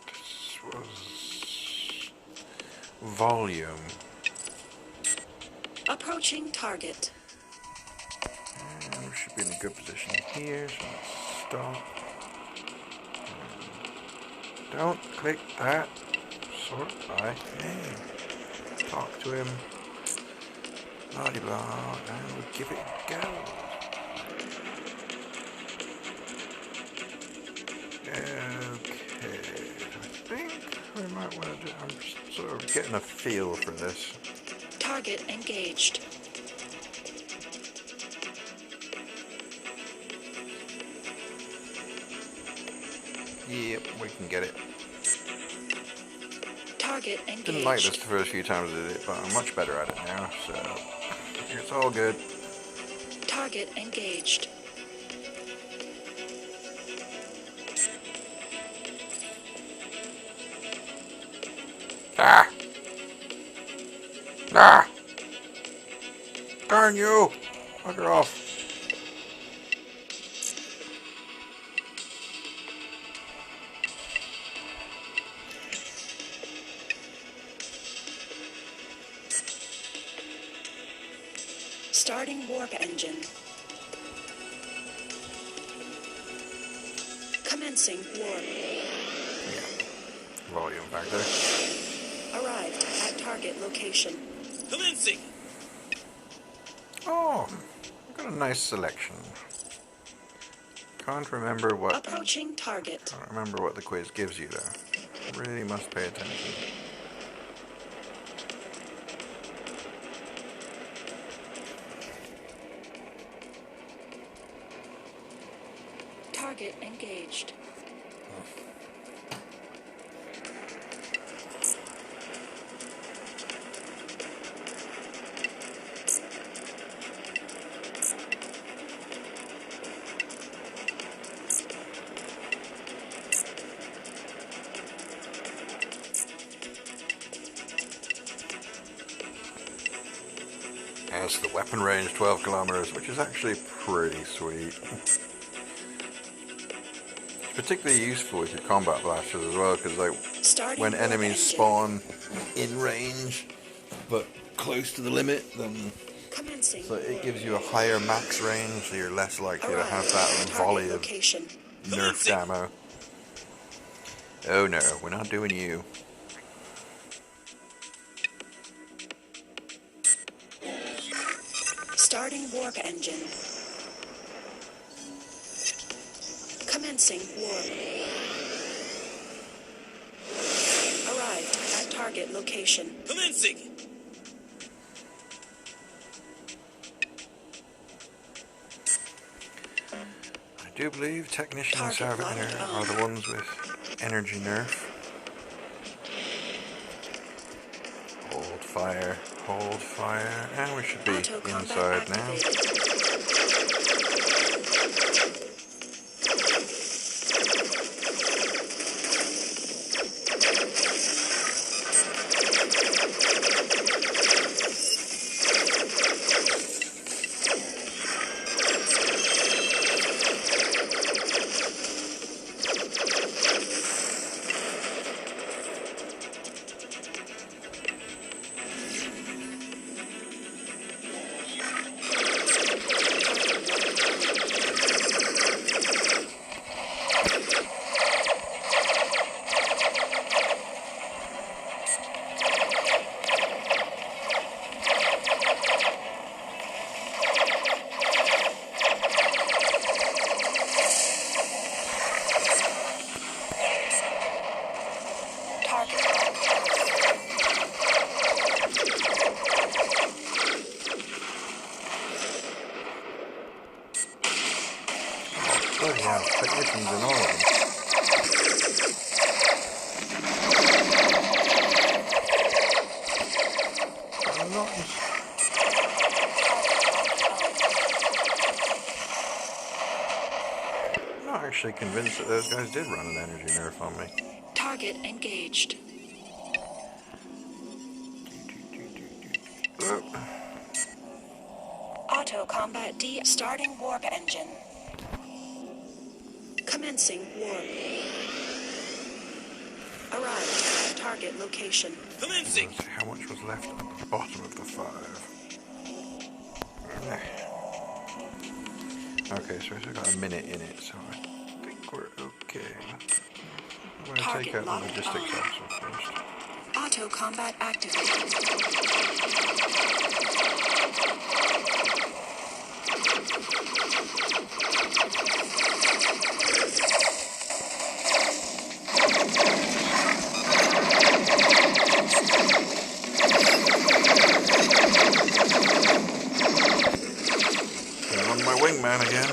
This was volume.
Approaching target.
And we should be in a good position here, so let's stop. Don't click that. Sort by name. Talk to him. Blah blah blah, and we'll give it a go. Okay, I think we might want to do. I'm sort of getting a feel for this.
Target engaged.
Yep, we can get it.
Target engaged.
Didn't like this the first few times I did it, but I'm much better at it now, so it's all good.
Target engaged.
Ah! Ah! Darn you! Bugger off.
Starting warp engine. Commencing warp.
Yeah. Volume back there.
Arrived at target location.
Commencing.
Oh, I've got a nice selection. Can't remember what.
Approaching target.
Can't remember what the quiz gives you though. Really must pay attention.
Target engaged.
As the weapon range 12 kilometers, which is actually pretty sweet. Particularly useful with your combat blasters as well, because like
Starting
when
warp
enemies
engine.
spawn in range but close to the limit, then
Commencing
so it
warp.
gives you a higher max range, so you're less likely to have
Arrived
that
at
volley
target
of
location.
nerfed ammo. Oh no, we're not doing you.
Starting warp engine. Commencing warp. Arrived at target location.
Commencing.
I do believe technicians
Target
have
locked
are
on.
the ones with energy nerf. Hold fire, and we should be
Auto combat
inside now.
activated.
items in all of them. I'm not actually convinced that those guys did run an energy nerf on me.
Target engaged. Auto combat D. Starting warp engine. Commencing warp. Arrived at target location.
Commencing.
Let's see how much was left at the bottom of the 5. Okay, so we've got a minute in it, so I think we're okay. I'm going to
Target
take out the
locked
logistics
on.
officer first.
Auto combat activated.
I'm on my wingman again.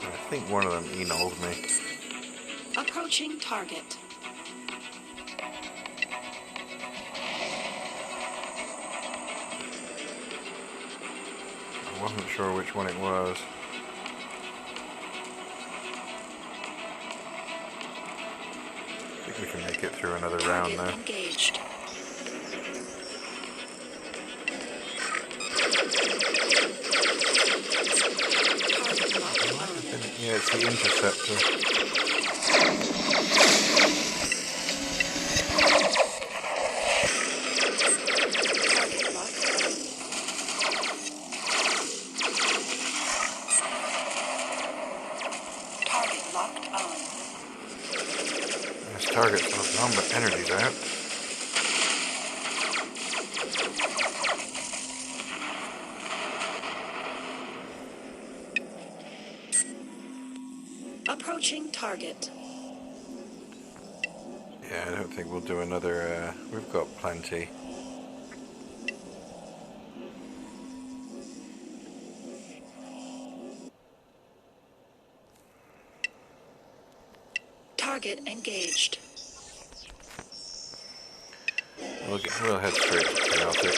I think one of them enolled me.
Approaching target.
I wasn't sure which one it was. I think we can make it through another round
Target
now.
engaged. Target locked on.
Yeah, it's the interceptor.
Target locked on. Target locked on.
This target's locked on, but energy's out.
Approaching target.
Yeah, I don't think we'll do another, we've got plenty.
Target engaged.
We'll head straight to chaotic.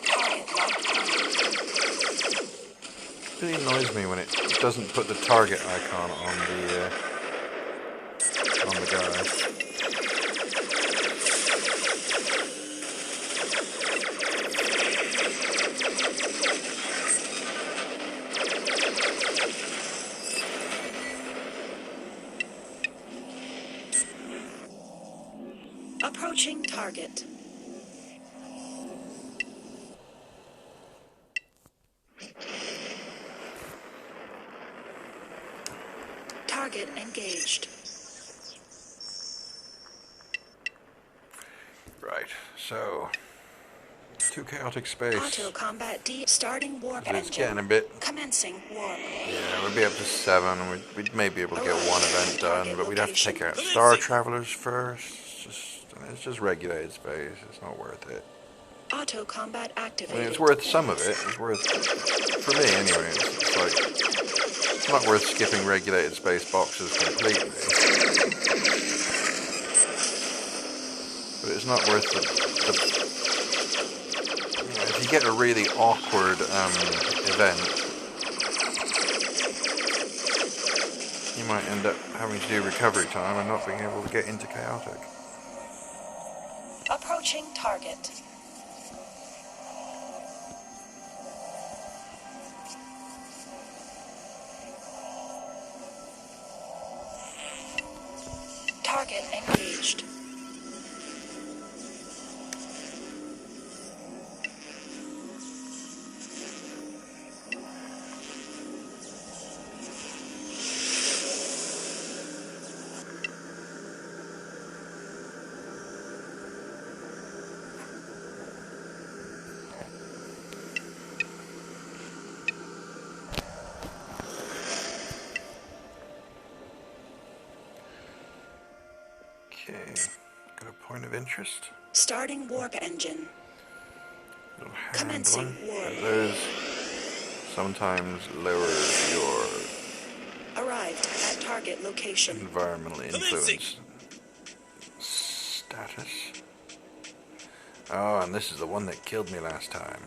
Target locked on.
It really annoys me when it doesn't put the target icon on the guy.
Approaching target. Target engaged.
Right, so 2 chaotic space.
Auto combat D. Starting warp
It's
engine.
getting a bit.
Commencing warp.
Yeah, we'd be up to 7. We'd may be able to get one event done, but we'd have to take out Star Travelers first. It's just regulated space. It's not worth it.
Auto combat
I
activated.
mean, it's worth some of it. It's worth, for me anyway. It's like it's not worth skipping regulated space boxes completely, but it's not worth the you know, if you get a really awkward event, you might end up having to do recovery time and not being able to get into chaotic.
Approaching target. Target engaged.
interest.
Starting warp engine.
Little
Commencing
handling.
warp.
Those sometimes lower your
Arrived at target location.
environmental influence status. Oh, and this is the one that killed me last time.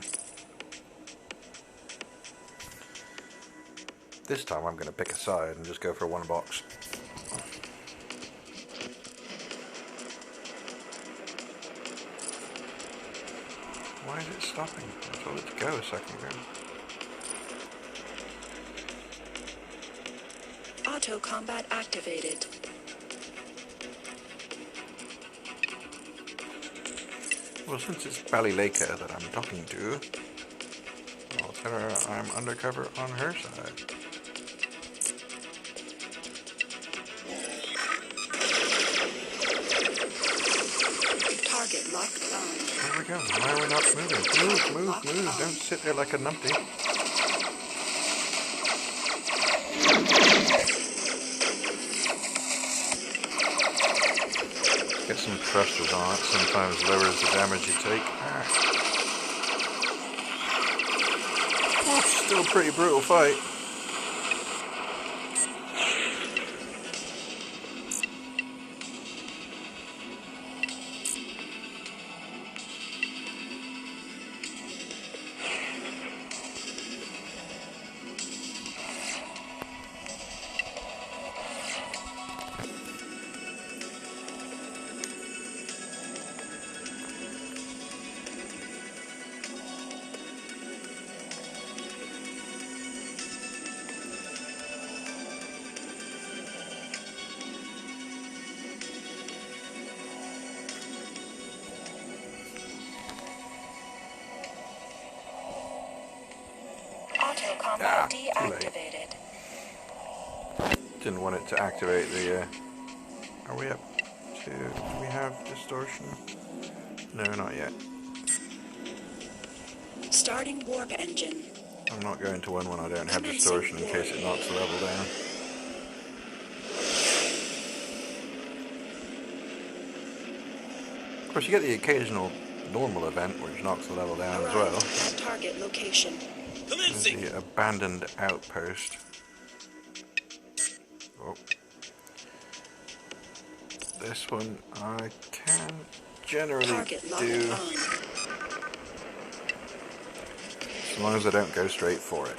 This time I'm going to pick a side and just go for one box. Why is it stopping? I told it to go a second ago.
Auto combat activated.
Well, since it's Ballylaker that I'm talking to, I'll tell her I'm undercover on her side.
Target locked on.
There we go. Why are we not moving? Move. Don't sit there like a numpty. Get some thrusters on it. Sometimes lowers the damage you take. Oh, still a pretty brutal fight.
Auto combat
Too late.
deactivated.
Didn't want it to activate the. Are we up to? Do we have distortion? No, not yet.
Starting warp engine.
I'm not going to one when I don't have
Commencing
distortion in case it
warp.
knocks the level down. Of course, you get the occasional normal event which knocks the level down as well.
Arrived at target location.
There's
Commencing.
the abandoned outpost. Oh. This one I can generally
Target locked
do
on.
as long as I don't go straight for it.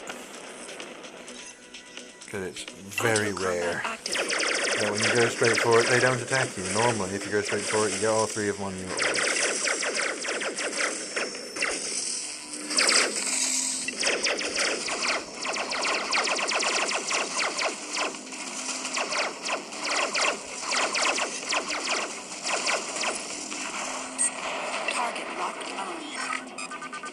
Because it's very
Auto
rare
combat activated.
that when you go straight for it, they don't attack you. Normally, if you go straight for it, you get all three of them on you at once.
Target locked on.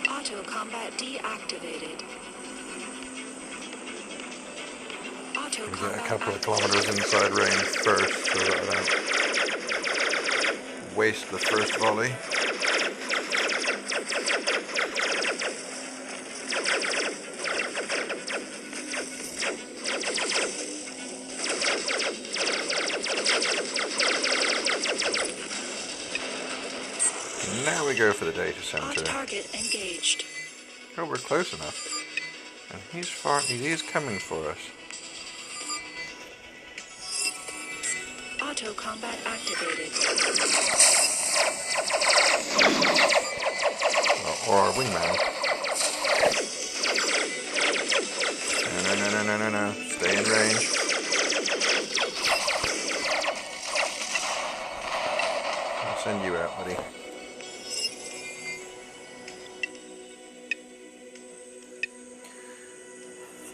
Auto combat deactivated. Auto
Get a
combat
couple of
activated.
kilometers inside range first, so that I don't waste the first volley. Now we go for the data
On
center.
target engaged.
Oh, we're close enough. And he is coming for us.
Auto combat activated.
Or our wingman. No. Stay in range. I'll send you out, buddy.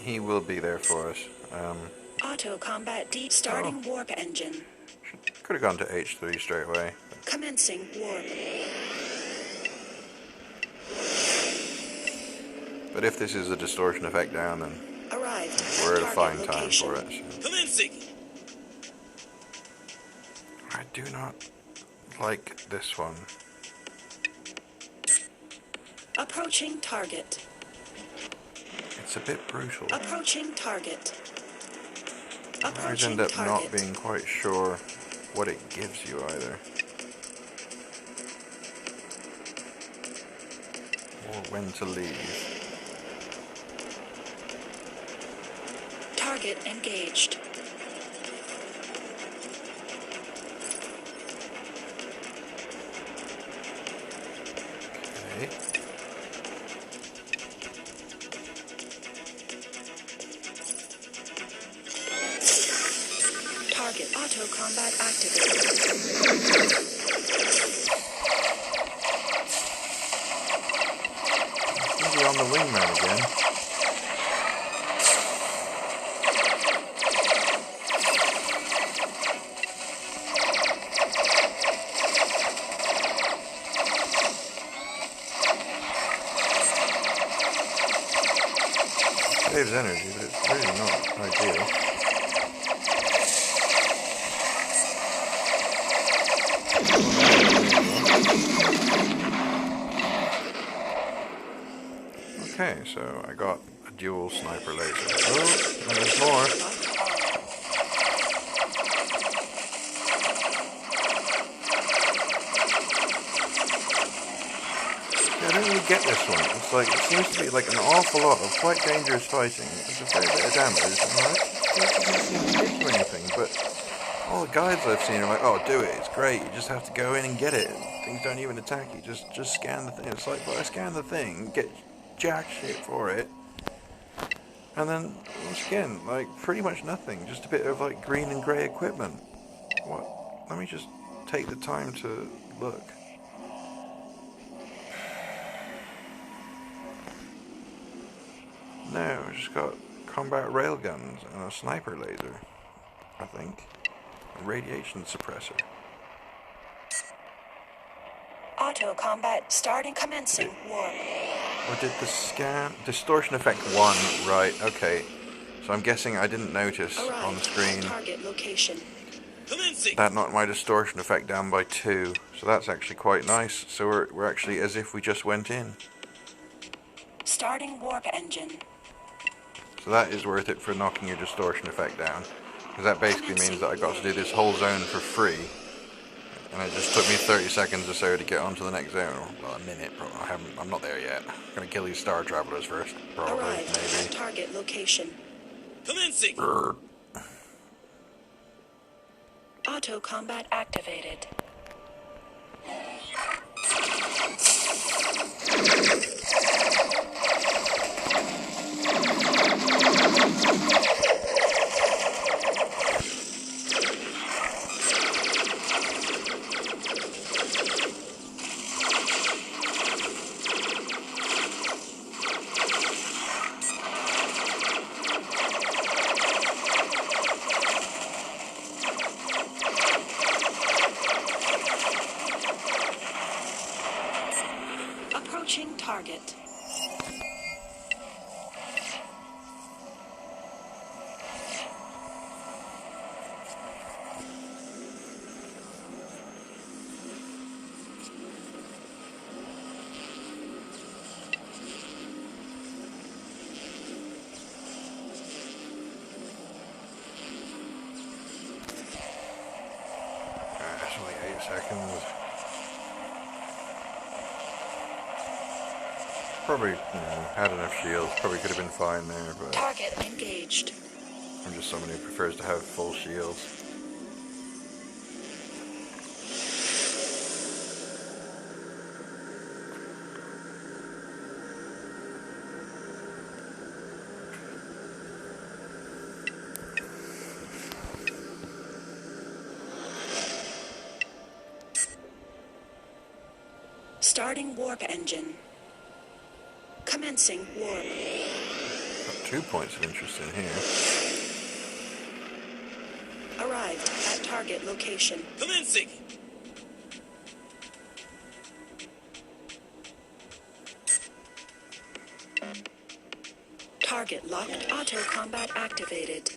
He will be there for us.
Auto combat deep starting warp engine.
Could have gone to H3 straight away.
Commencing warp.
But if this is a distortion effect down, then
Arrived
we're at a
at
fine
target
time
location.
for it. So.
Commencing.
I do not like this one.
Approaching target.
It's a bit brutal.
Approaching target.
I always
Approaching
end up not
target.
being quite sure what it gives you either. Or when to leave.
Target engaged.
Okay.
Target auto combat activated.
Maybe on the wingman again. Saves energy, but it's really not ideal. Okay, so I got a dual sniper laser. Oh, and there's more. I don't really get this one. It's like, it seems to be like an awful lot of quite dangerous fighting. It's a fair bit of damage, and it doesn't seem to hit you anything, but all the guides I've seen are like, oh, do it, it's great, you just have to go in and get it. Things don't even attack you, just scan the thing. It's like, well, I scan the thing, get jack shit for it, and then, once again, like, pretty much nothing. Just a bit of, like, green and grey equipment. What? Let me just take the time to look. No, I just got combat railguns and a sniper laser, I think. A radiation suppressor.
Auto combat starting commencing warp.
Or did the scan... Distortion effect 1, right, okay. So I'm guessing I didn't notice on the
Arrived
screen
at target location.
Commencing.
that knocked my distortion effect down by 2. So that's actually quite nice. So we're actually as if we just went in.
Starting warp engine.
So that is worth it for knocking your distortion effect down. Because that basically means that I got to do this whole zone for free. And it just took me 30 seconds or so to get onto the next zone. Well, a minute, but I'm not there yet. I'm gonna kill these star travelers first, probably,
Arrived at
maybe.
target location.
Commencing.
Auto combat activated. Approaching target.
It's only 8 seconds. Probably, had enough shields. Probably could have been fine there, but
Target engaged.
I'm just someone who prefers to have full shields.
Starting warp engine. Commencing warp.
Got 2 points of interest in here.
Arrived at target location.
Commencing.
Target locked. Auto combat activated.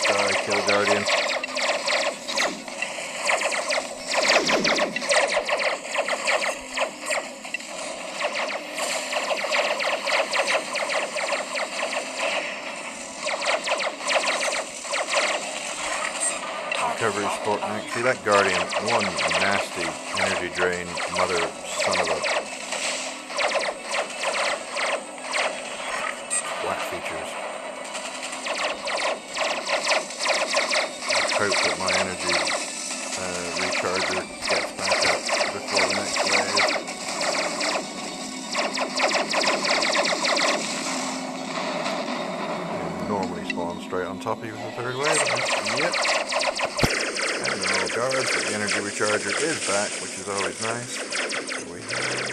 Die, kill Guardian. Recovery sport next. See that Guardian, one nasty energy drain mother son of a flat features. I hope that my energy recharger gets back up before the next wave. It normally spawn straight on top of you with the third wave. Yep. And they're all guards, but the energy recharger is back, which is always nice. So we have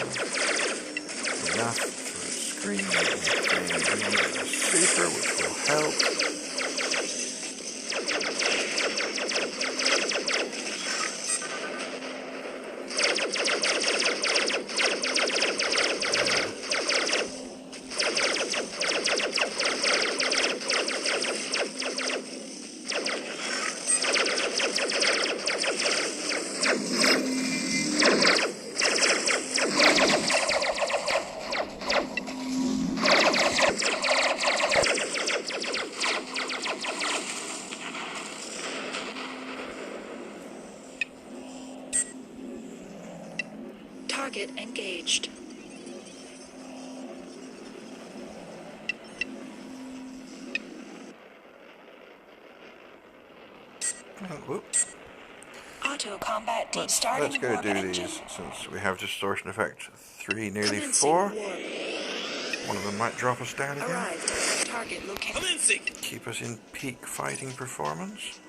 enough for a screen and a super, which will help.
Target engaged.
Oh, whoops.
Auto combat deep
Let's
starting
go
warp
do
engine.
these since we have distortion effect 3, nearly
Commencing
4.
warp.
One of them might drop us down again.
Arrived. Target location.
Commencing!
Keep us in peak fighting performance.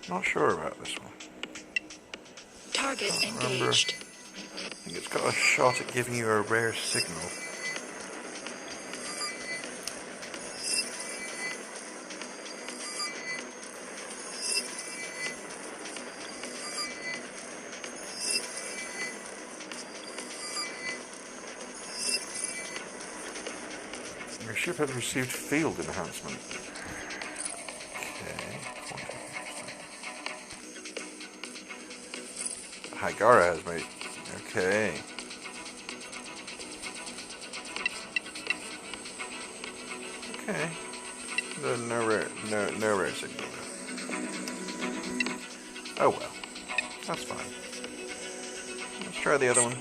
Not sure about this one.
Target
Can't remember.
engaged.
I think it's got a shot at giving you a rare signal. Your ship has received field enhancement. Okay. Hygara has made. Okay. Okay. No rare signal. Oh well. That's fine. Let's try the other one.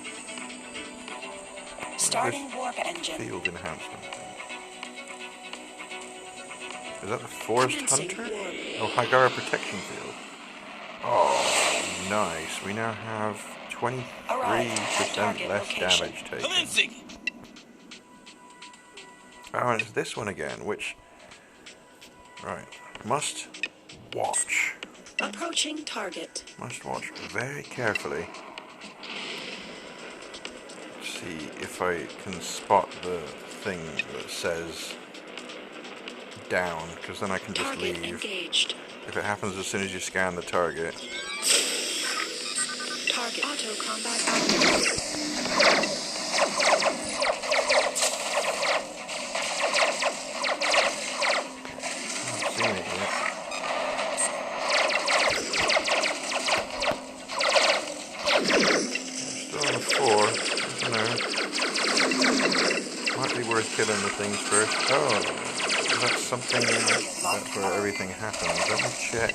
Starting warp engine.
Field enhancement. Is that the Forest
Commencing
Hunter?
warp.
Oh, Hygara Protection Field. Oh, nice. We now have 23%
Target
less
location.
damage taken.
Commencing!
Oh, and it's this one again, which... Right. Must watch.
Approaching target.
Must watch very carefully. See if I can spot the thing that says down, because then I can just
Target
leave.
engaged.
If it happens as soon as you scan the target.
Target auto combat activated.
I haven't seen it yet. Still on the 4. I don't know. Might be worth killing the things first. Oh, that's something. That's where everything happens. Let me check.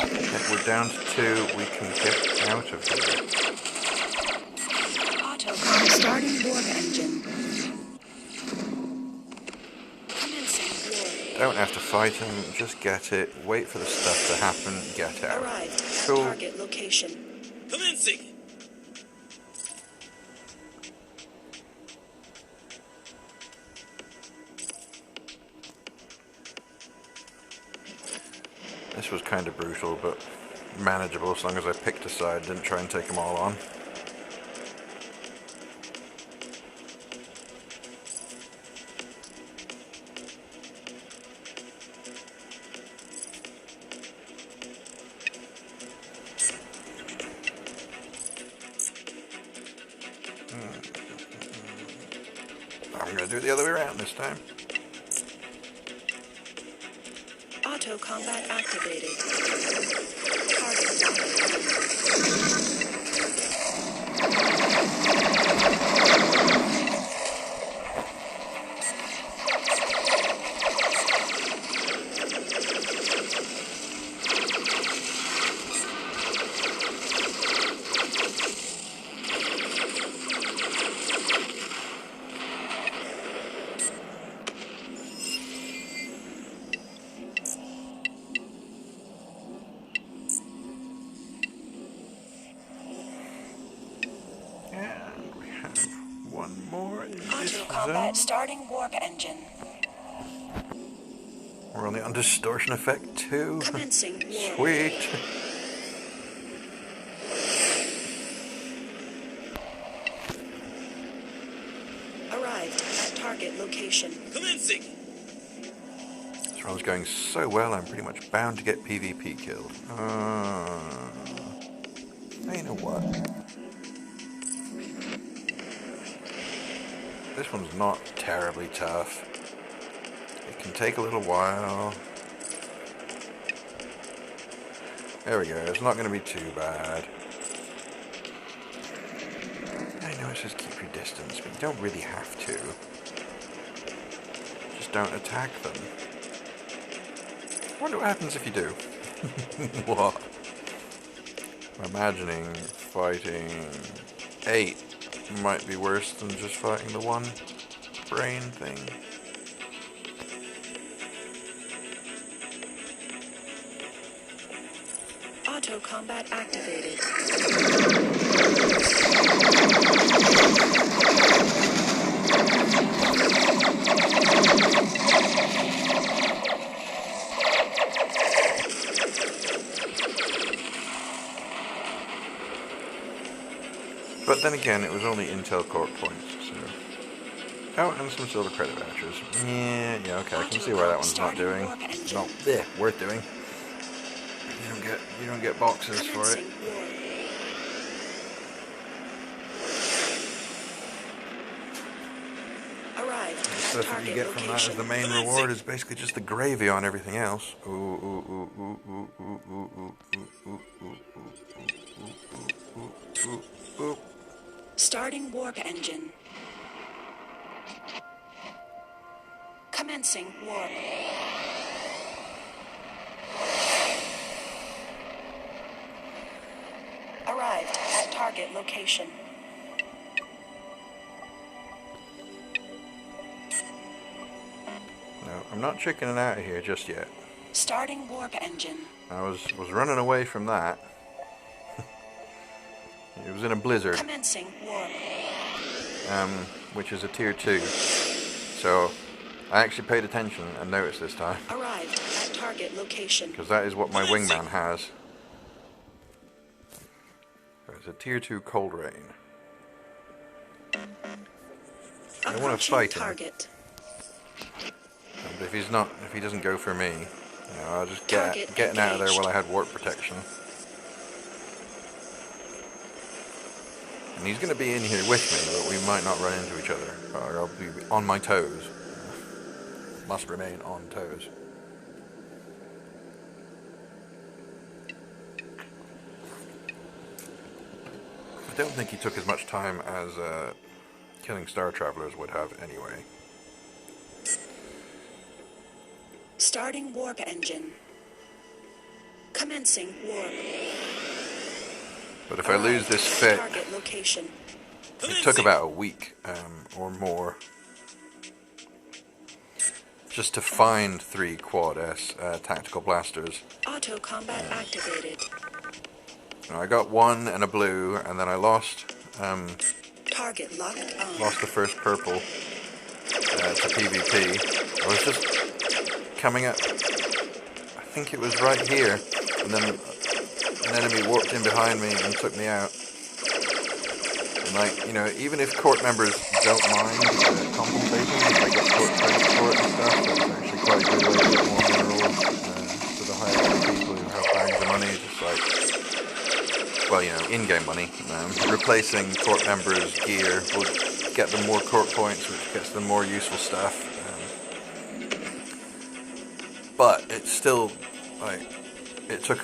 Okay, we're down to 2. We can get out of here.
Auto combat starting warp engine. Commencing warp.
Don't have to fight him. Just get it. Wait for the stuff to happen. Get out.
Arrived.
Cool.
Target location.
Commencing!
This was kind of brutal, but manageable as long as I picked a side, didn't try and take them all on. I'm going to do it the other way around this time.
Auto combat activated. Target locked.
And we have one more in this
Auto combat
zone.
starting warp engine.
We're on the undistortion effect too.
Commencing warp.
Sweet.
Arrived at target location.
Commencing.
This round's going so well, I'm pretty much bound to get PvP killed. You know what? This one's not terribly tough. It can take a little while. There we go, it's not going to be too bad. I know it says keep your distance, but you don't really have to. Just don't attack them. I wonder what happens if you do. What? I'm imagining fighting 8 might be worse than just fighting the one brain thing.
Auto combat activated.
But then again, it was only Intel Core points, so... Oh, and some silver credit vouchers. Yeah, okay, I can see why that one's not doing. Not worth doing. You don't get boxes for it.
Arrived
The
at
stuff that you
target
get from that as
location.
the main reward is basically just the gravy on everything else. Ooh, ooh, ooh, ooh, ooh, ooh, ooh, ooh, ooh, ooh, ooh, ooh, ooh.
Starting warp engine. Commencing warp. Arrived at target location.
No, I'm not chickening out of here just yet.
Starting warp engine.
I was running away from that. It was in a blizzard,
Commencing warp.
which is a tier 2. So I actually paid attention and noticed this time,
Arrived at target location.
because that is what my wingman has. So it's a tier 2 cold rain. I want to
Approaching
fight him.
target.
But if he doesn't go for me, I'll just
Target
getting out of there
engaged.
while I had warp protection. And he's going to be in here with me, but we might not run into each other. Or I'll be on my toes. Must remain on toes. I don't think he took as much time as killing Star Travelers would have anyway.
Starting warp engine. Commencing warp.
But if I lose this fit,
Target location.
it took about a week or more just to find 3 Quad S tactical blasters.
Auto combat activated.
I got 1 and a blue, and then I lost
Target locked on.
lost the first purple to PvP. I was just coming up, I think it was right here, and then an enemy warped in behind me and took me out. And even if court members don't mind compensating if they get court points for it and stuff, that's actually quite a good way to get more minerals to the higher level people who have bags of money, just in-game money. Replacing court members' gear would get them more cork points, which gets them more useful stuff. But it's still, like, it took,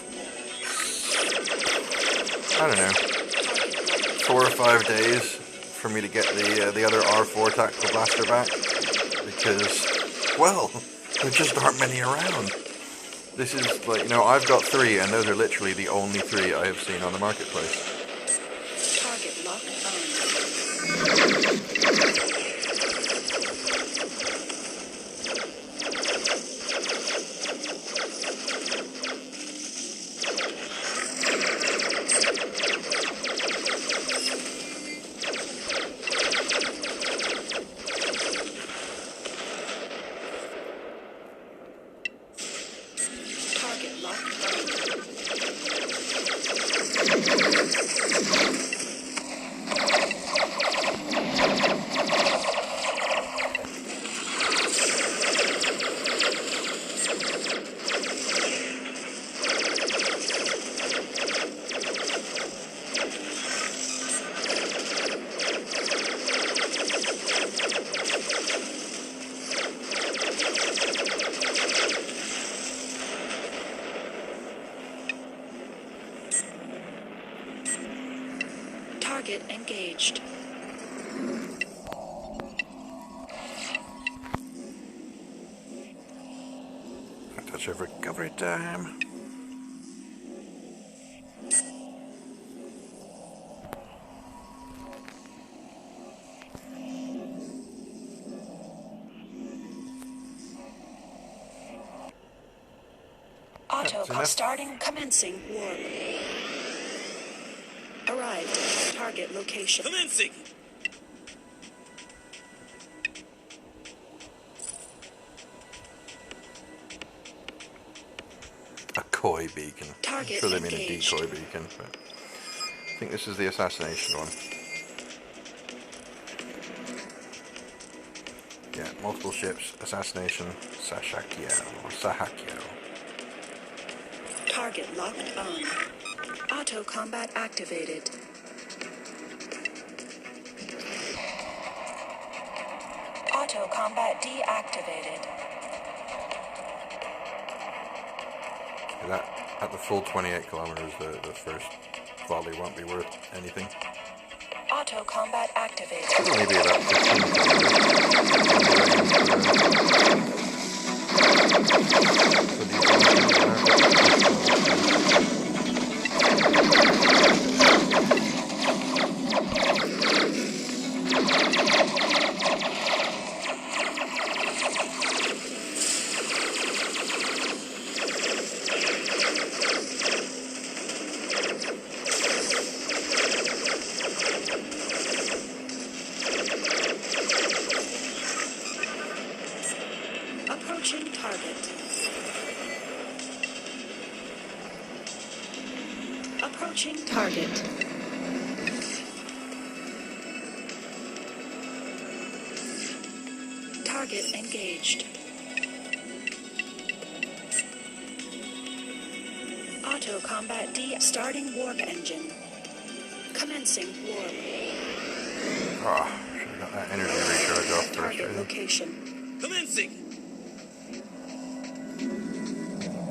I don't know, 4 or 5 days for me to get the other R4 tactical blaster back, because, well, there just aren't many around. This is like, you know, I've got 3, and those are literally the only 3 I have seen on the marketplace.
Target locked on. Target engaged.
Touch of recovery time.
Auto starting commencing warp. Arrived at target location.
Commencing!
A coy beacon.
Target
I'm sure they mean
engaged.
a decoy beacon, but I think this is the assassination one. Yeah, multiple ships, assassination, Sahakyo.
Target locked on. Auto combat activated. Auto combat deactivated.
That, at the full 28 kilometers, the first volley won't be worth anything.
Auto combat activated.
It'll only be about 15
Approaching target. Approaching target. Target engaged. Auto combat starting warp engine. Commencing warp.
Ah, should have got that energy recharge off first.
Target
Really.
location.
Commencing!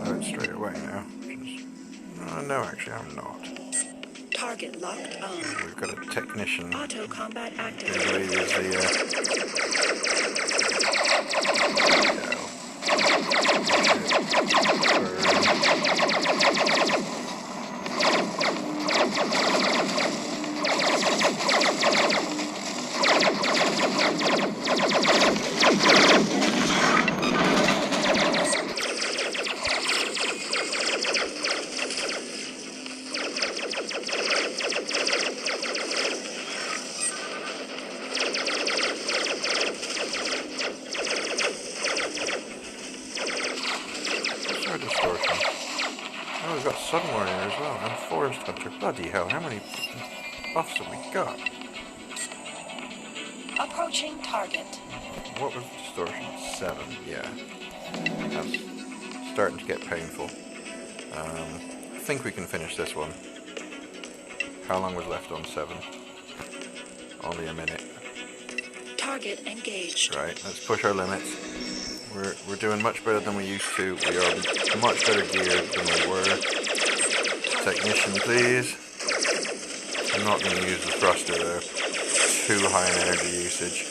Oh, it's straight away now. No, actually, I'm not.
Target locked on.
We've got a technician.
Auto combat
His
activated.
way is distortion. Oh, we've got Sudden Warrior as well, and Forest Hunter. Bloody hell, how many buffs have we got?
Approaching target.
What was distortion? 7, yeah. That's starting to get painful. I think we can finish this one. How long was left on 7? Only a minute.
Target engaged.
Right, let's push our limits. We're doing much better than we used to. We are much better geared than we were. Technician, please. I'm not going to use the thruster though. Too high in energy usage.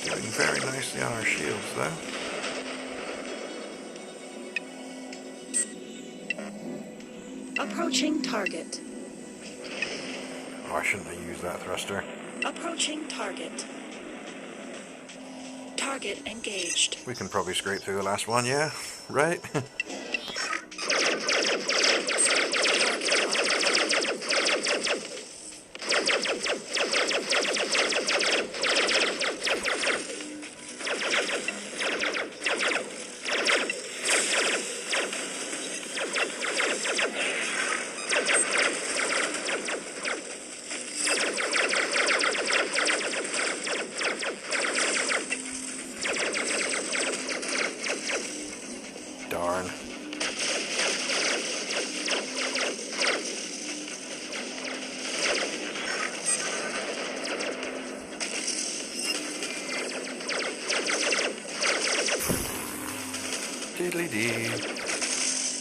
Doing very nicely on our shields though.
Approaching target.
Oh, I shouldn't have used that thruster.
Approaching target. Target engaged.
We can probably scrape through the last one, yeah? Right? Darn. Diddly dee.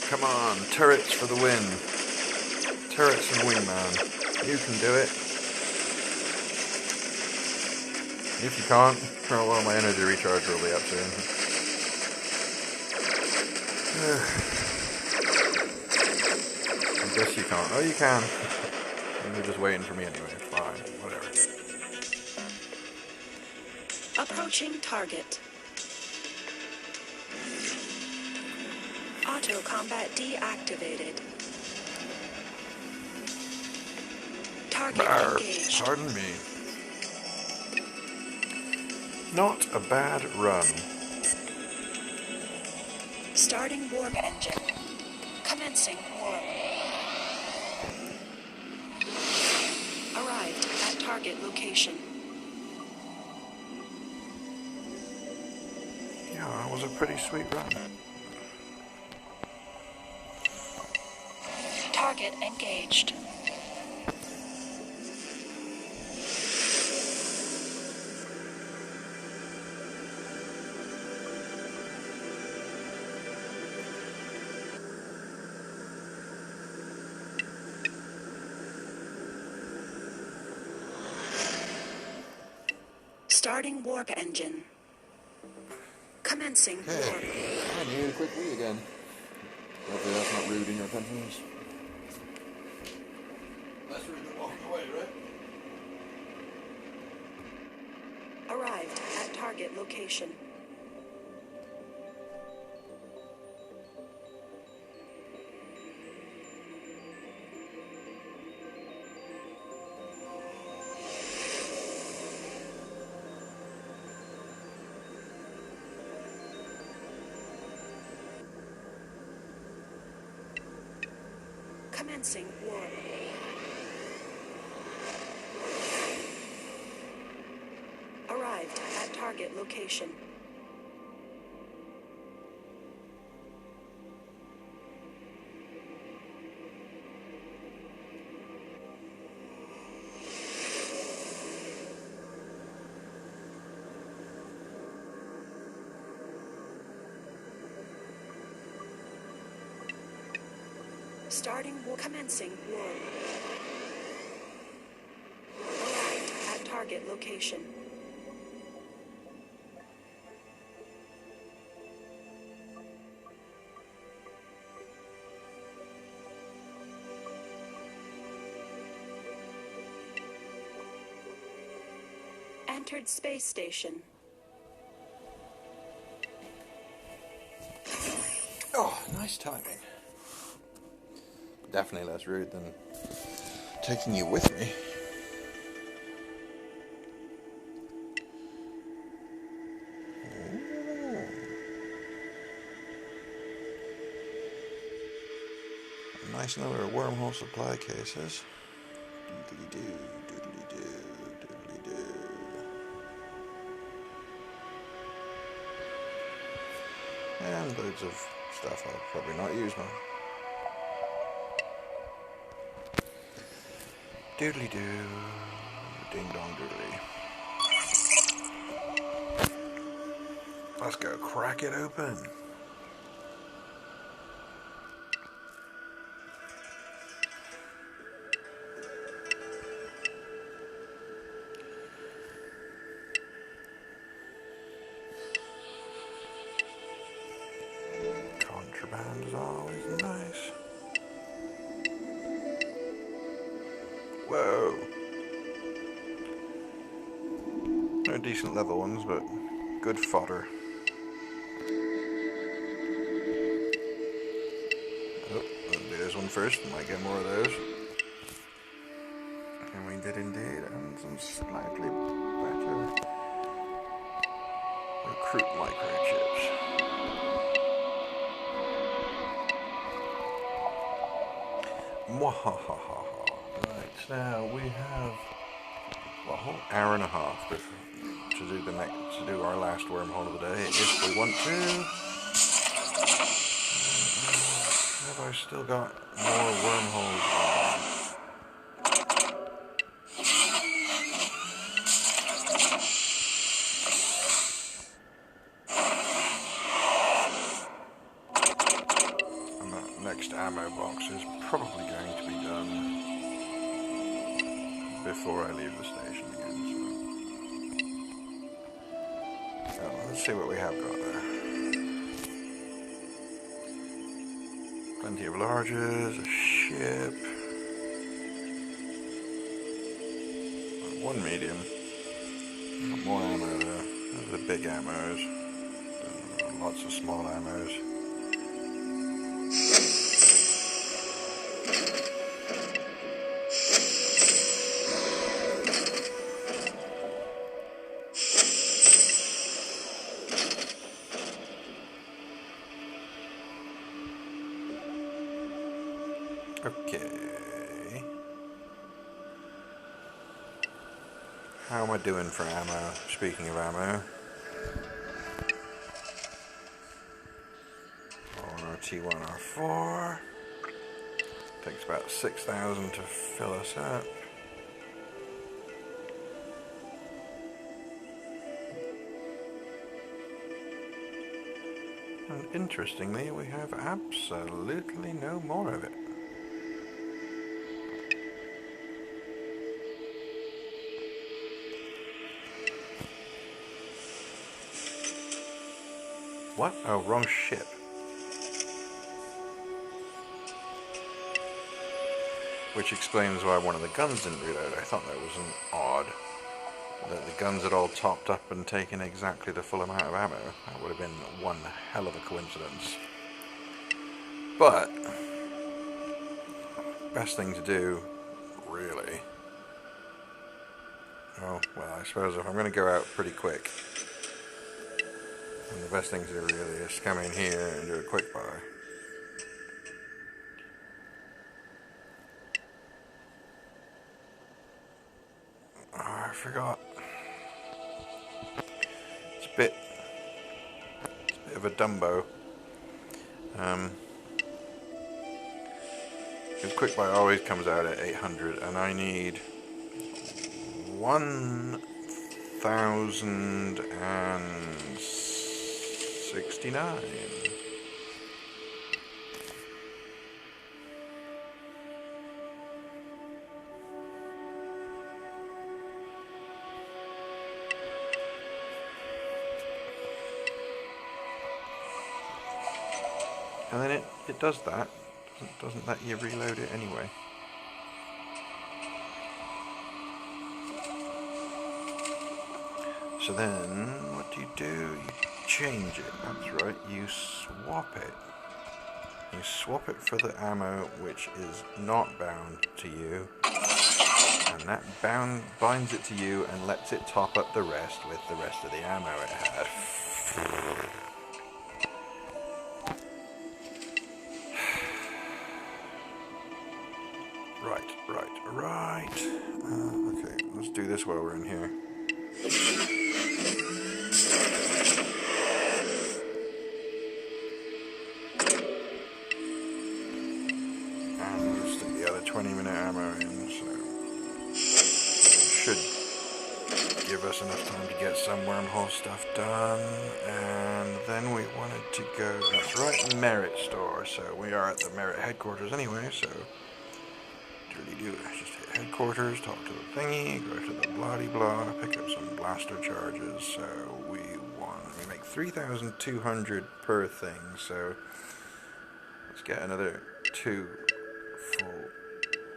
Come on, turrets for the win. Turrets and wingman. You can do it. If you can't, oh well, my energy recharge will be up soon. I guess you can't. Oh, you can. You're just waiting for me anyway. Fine, whatever.
Approaching target. Auto combat deactivated. Target engaged.
Pardon me. Not a bad run.
Starting warp engine. Commencing warp. Arrived at target location.
Yeah, that was a pretty sweet run.
Target engaged. Starting warp engine. Commencing warp.
I need a quick wee again. Hopefully that's not rude in your countries. That's rude to walk away, right?
Arrived at target location. Commencing warp. Arrived at target location. Starting warp. Commencing warp. Arrived at target location. Entered space station.
Oh, nice timing. Definitely less rude than taking you with me. Ooh. Nice number of wormhole supply cases. Doodly-doo, doodly-doo, doodly-doo. And loads of stuff I'll probably not use now. Doodly-doo, ding-dong-doodly. Let's go crack it open. Contraband is always nice. Whoa. No decent level ones, but good fodder. Oh, I'll do this one first. Might get more of those. And we did indeed, and some slightly better recruit microchips. Mwahaha. Right, now we have a whole hour and a half to do our last wormhole of the day, if we want to. Have I still got more wormholes on? And that next ammo box is probably going to be done before I leave the station again. So let's see what we have got there. Plenty of larges, a ship, one medium, more ammo there. Those are the big ammos, lots of small ammos. Okay. How am I doing for ammo? Speaking of ammo. T1R4. Takes about 6,000 to fill us up. And interestingly, we have absolutely no more of it. What? Oh, wrong ship. Which explains why one of the guns didn't reload. I thought that was an odd. That the guns had all topped up and taken exactly the full amount of ammo. That would have been one hell of a coincidence. But, best thing to do, really. Oh, well, I suppose if I'm going to go out pretty quick, then the best thing to do really is come in here and do a quick buy. Oh, I forgot. It's a bit of a Dumbo. Because quick buy always comes out at 800, and I need 1,069. And then it does that. Doesn't let you reload it anyway. So then, what do? You change it. That's right, you swap it. You swap it for the ammo which is not bound to you. And that binds it to you and lets it top up the rest with the rest of the ammo it had. Right. this while we're in here. And we'll stick the other 20-minute ammo in, so should give us enough time to get some wormhole stuff done. And then we wanted to go, that's right, Merit store. So we are at the Merit headquarters anyway, so do just hit headquarters, talk to the thingy, go to the blah-de-blah, pick up some blaster charges. So we make 3,200 per thing, so let's get another 2 full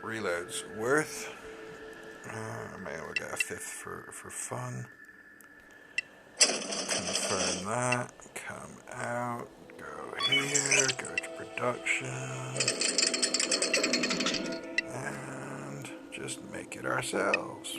reloads worth. Maybe we'll get a 5th for fun. Confirm that, come out, go here, go to production, and just make it ourselves.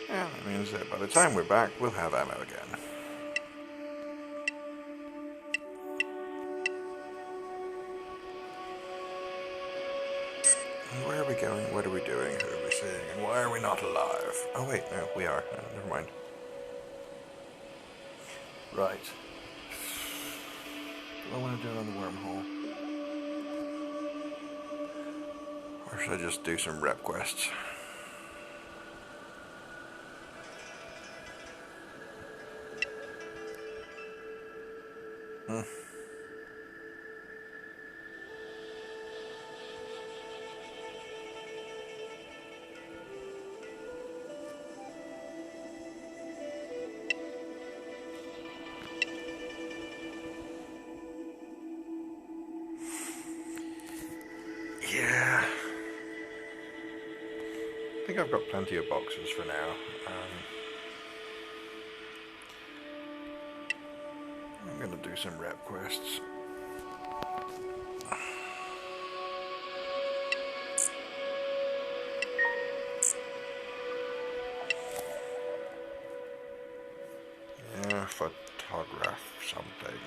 Yeah, that means that by the time we're back, we'll have ammo again. And where are we going? What are we doing? Who are we seeing? And why are we not alive? Oh wait, no, we are. Never mind. Right. Do I want to do another wormhole? Or should I just do some rep quests? Yeah. I think I've got plenty of boxes for now. I'm going to do some rep quests. Yeah, photograph something.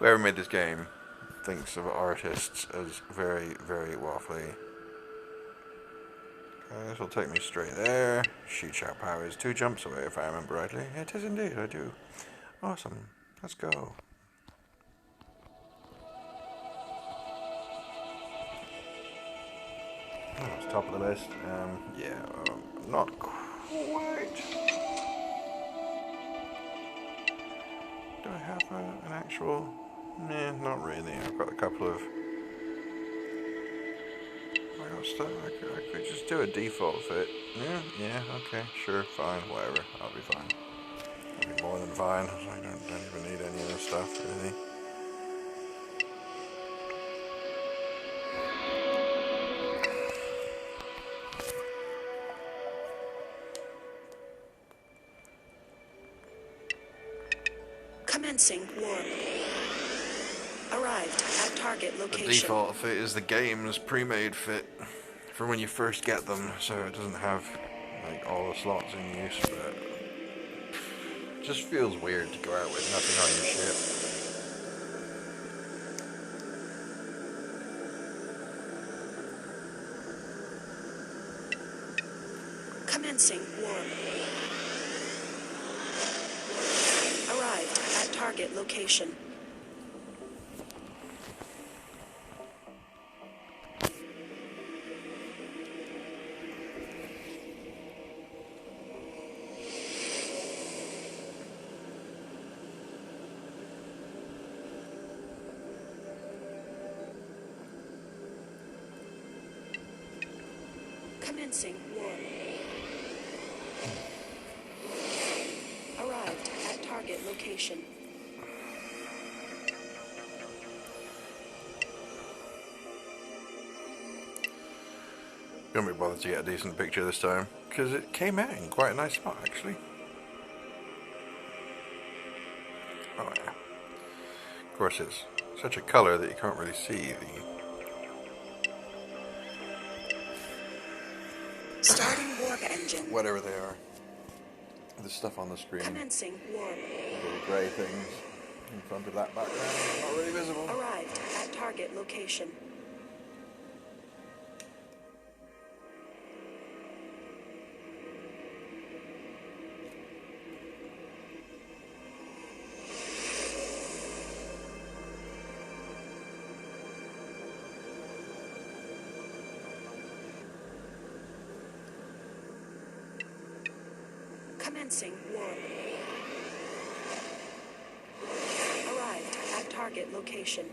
Whoever made this game thinks of artists as very, very waffly. This will take me straight there. Sheet sharp power is 2 jumps away, if I remember rightly. It is indeed, I do. Awesome. Let's go. Oh, it's top of the list. Yeah, not quite. Do I have an actual? Nah, not really. I've got a couple of. I got stuff. I could just do a default fit. Yeah, okay, sure, fine, whatever. I'll be fine. I'll be more than fine. I don't even need any of this stuff, really.
Commencing warp. Arrived at target location.
The default fit is the game's pre-made fit for when you first get them, so it doesn't have like all the slots in use, but it just feels weird to go out with nothing on your ship.
Commencing warp. Arrived at target location. Commencing warp. Arrived at target location.
Couldn't be bothered to get a decent picture this time, because it came out in quite a nice spot, actually. Oh yeah. Of course, it's such a colour that you can't really see
engine.
Whatever they are. The stuff on the screen.
Commencing warp.
The grey things in front of that background. Not really visible.
Arrived at target location. Commencing warp. Arrived at target location.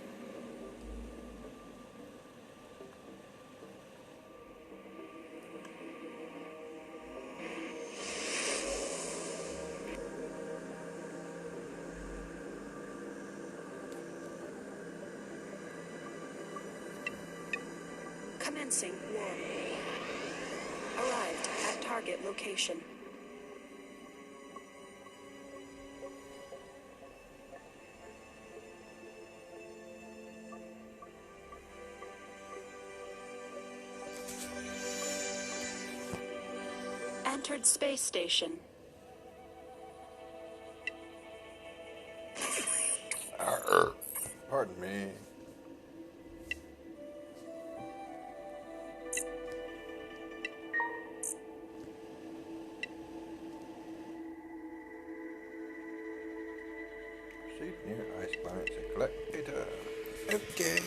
Commencing warp. Arrived at target location. Entered space station.
Arr. Pardon me. Proceed near ice planet to collect data. Okay.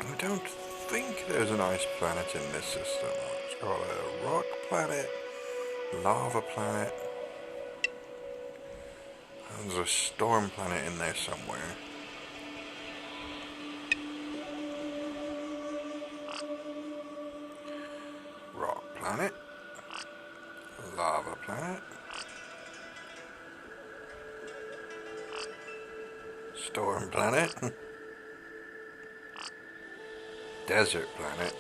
I don't think there's an ice planet in this system. It's got a rock planet, lava planet, and there's a storm planet in there somewhere. Rock planet, lava planet, storm planet, desert planet,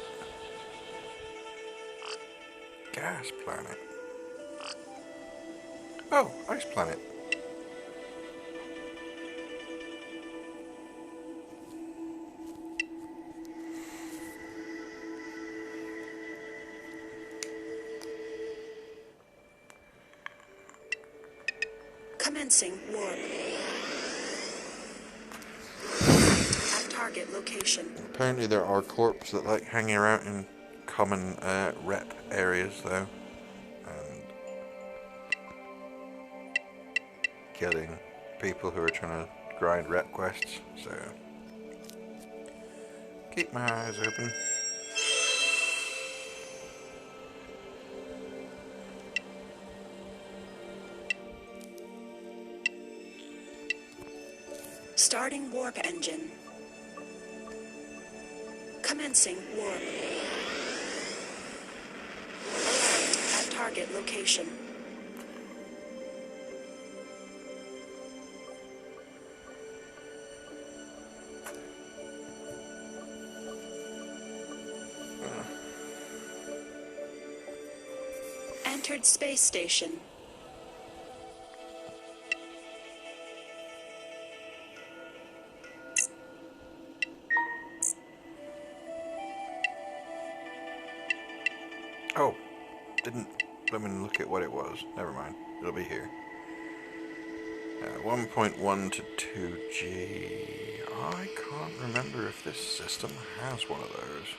gas planet. Oh, ice planet.
Commencing warp. At target location.
Apparently there are corps that like hanging around in common rep areas though, and killing people who are trying to grind rep quests, so keep my eyes open.
Starting warp engine. Commencing warp. Arrived at target location. Entered space station.
Oh, didn't let me look at what it was. Never mind, it'll be here. 1.1 to 2G. I can't remember if this system has one of those.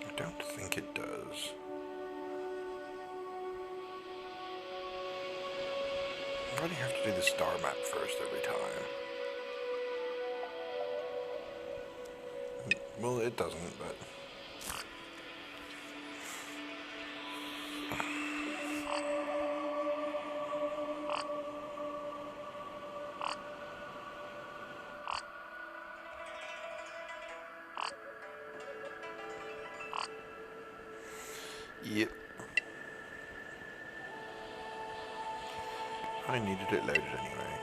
I don't think it does. Why do you have to do the star map first every time? Well, it doesn't, but... Yep. I needed it loaded anyway.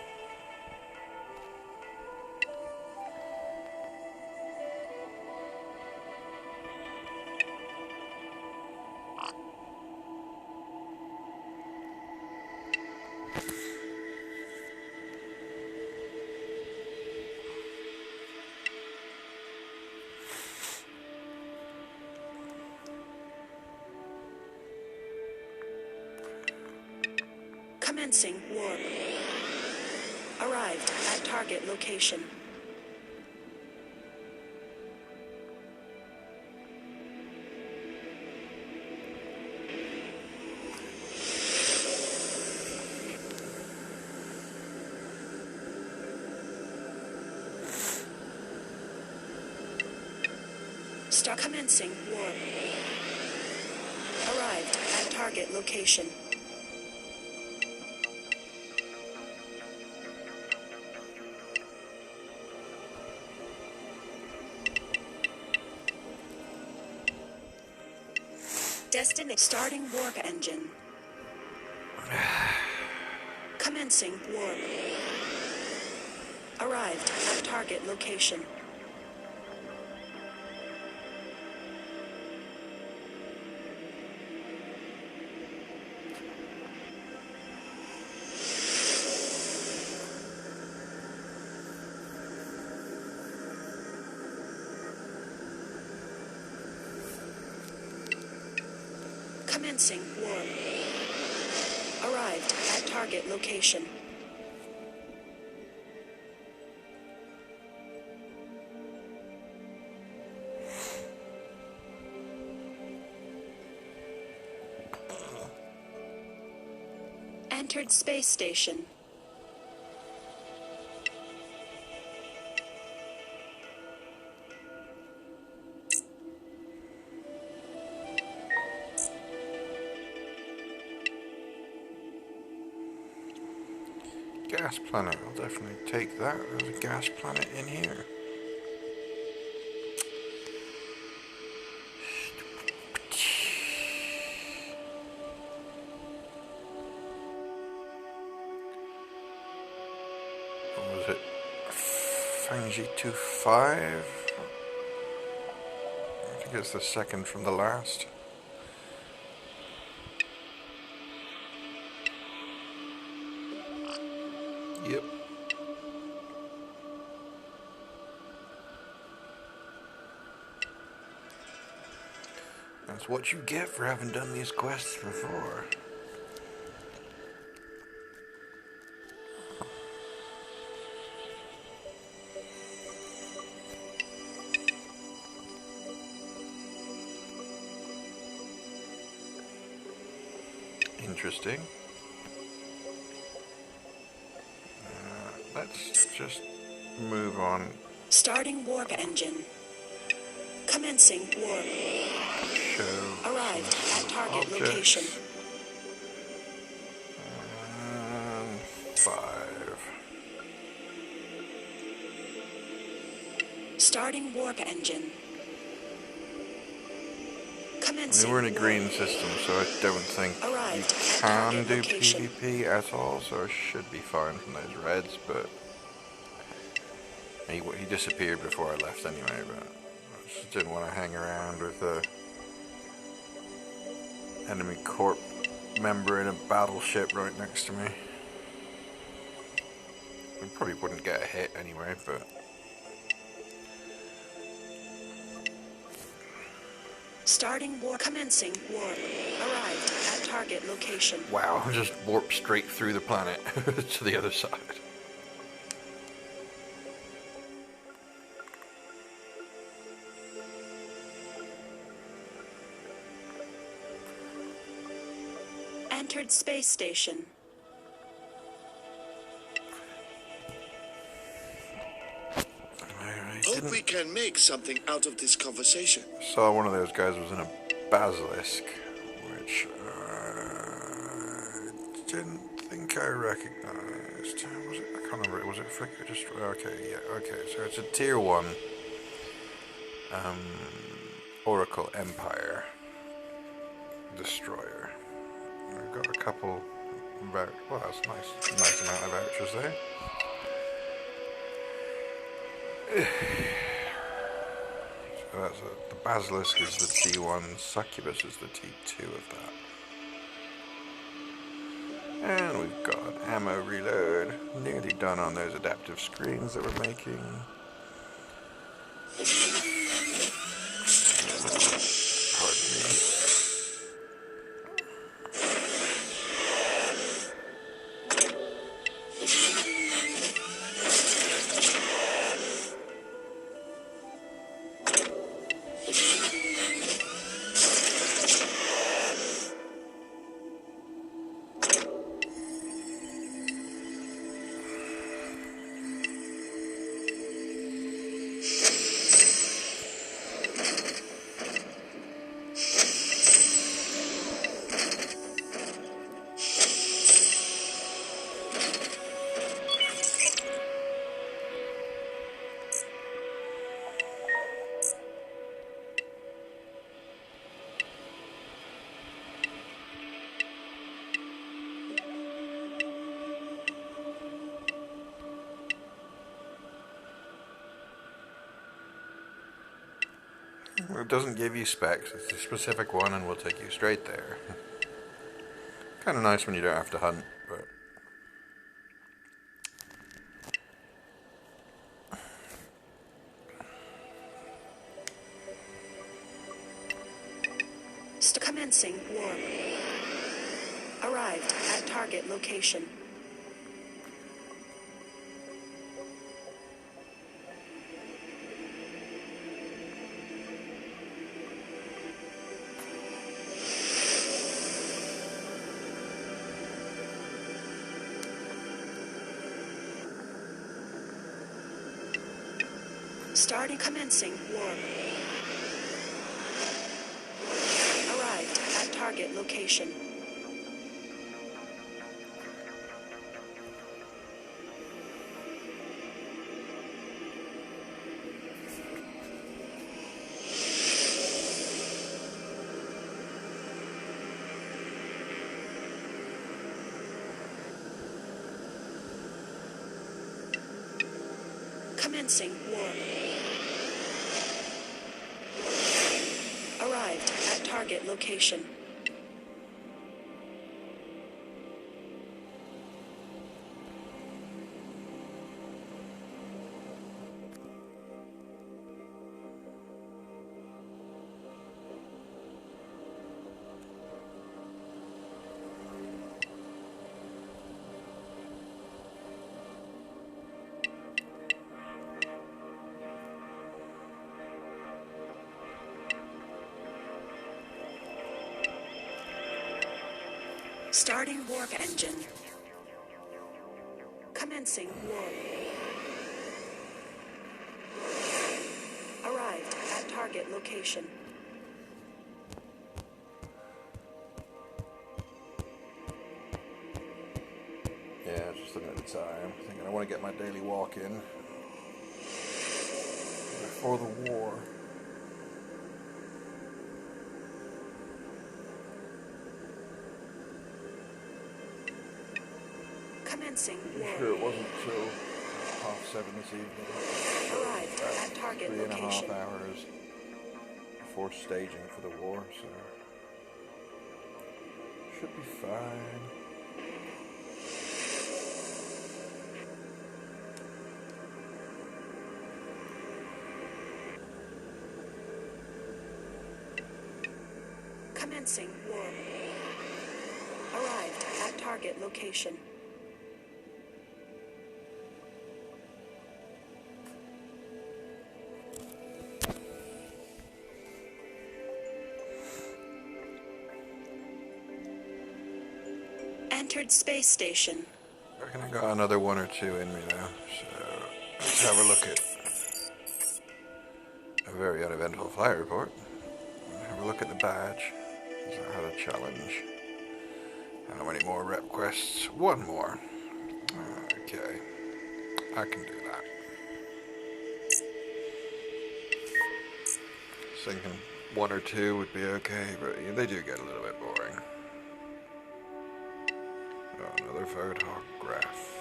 Commencing warp. Arrived at target location. Start commencing warp. Arrived at target location. Destination. Starting warp engine. Commencing warp. Arrived at target location. Commencing warp. Arrived at target location. Entered space station.
Gas planet, I'll definitely take that. There's a gas planet in here. What was it? Fangi 25? I think it's the second from the last. Yep. That's what you get for having done these quests before. Interesting. Let's just move on.
Starting warp engine. Commencing warp.
Show
Arrived at target
objects.
location.
5.
Starting warp engine.
I
Commencing
mean, we're in a
warp.
green system, so I don't think
Arrived
you
at
can
target
do
location.
PvP at all, so I should be fine from those reds, but he disappeared before I left anyway, but I just didn't want to hang around with a enemy corp member in a battleship right next to me. I probably wouldn't get a hit anyway, but
Starting warp. Commencing warp. Arrived at target location.
wow, just warp straight through the planet to the other side.
Entered space station.
I
Hope we can make something out of this conversation.
saw one of those guys was in a basilisk, which I didn't think I recognized. Was it? I can't remember. Was it Flicker? Just okay. Yeah. Okay. So it's a tier 1 Oracle Empire destroyer. We've got a couple. Well, that's nice amount of vouchers there. So that's the Basilisk is the T1, Succubus is the T2 of that. And we've got ammo reload. Nearly done on those adaptive screens that we're making. Pardon me. It doesn't give you specs, it's a specific one and will take you straight there. Kind of nice when you don't have to hunt, but...
Commencing warp. Arrived at target location. Commencing warp. Arrived at target location. Commencing warp. Arrived at target location. Starting warp engine. Commencing warp. Arrived at target location.
Yeah, just looking at the time, thinking I want to get my daily walk in before the war.
Commencing
I'm
warp.
sure it wasn't till 7:30 this evening.
Arrived at target
3.5
location.
hours before staging for the war, so should be fine.
Commencing warp. Arrived at target location. Entered space station.
I reckon I got another 1 or 2 in me now, so let's have a look at a very uneventful flight report. Have a look at the badge. I had a challenge. How many more rep quests? 1 more. Okay, I can do that. Thinking 1 or 2 would be okay, but they do get a little bit boring. Oh, another photograph.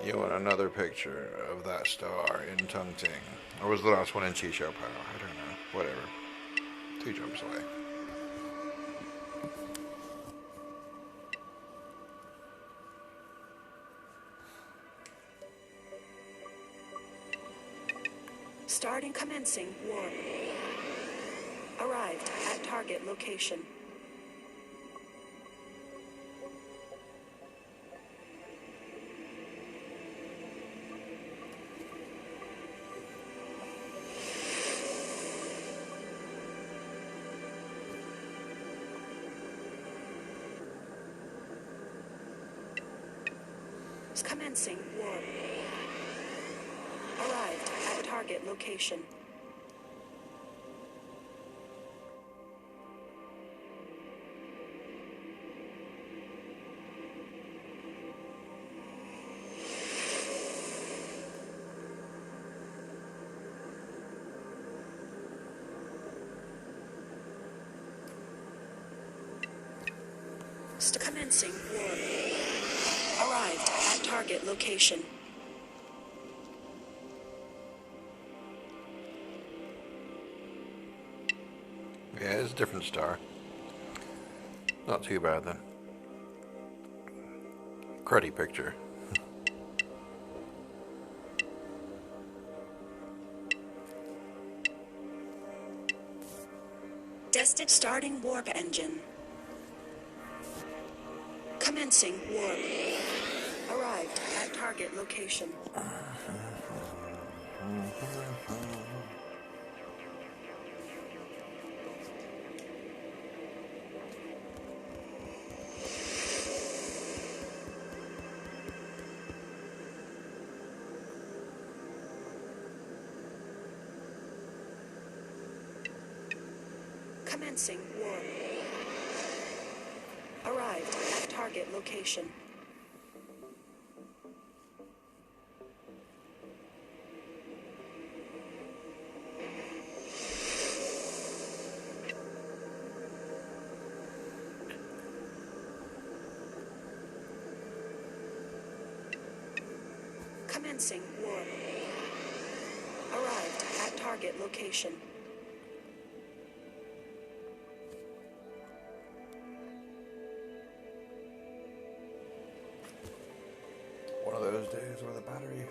You want another picture of that star in Tung Ting? Or was the last one in Chi Shou Pao? I don't know. Whatever. 2 jumps away.
Starting commencing warp. Arrived at target location. Commencing warp. Arrived at target location. Commencing warp. Arrived at target location.
Yeah, it's a different star. Not too bad then. Cruddy picture.
Destined starting warp engine. Commencing warp. Arrived at target location. Commencing warp. Arrived at target location. Commencing warp. Arrived at target location.
One of those days where the battery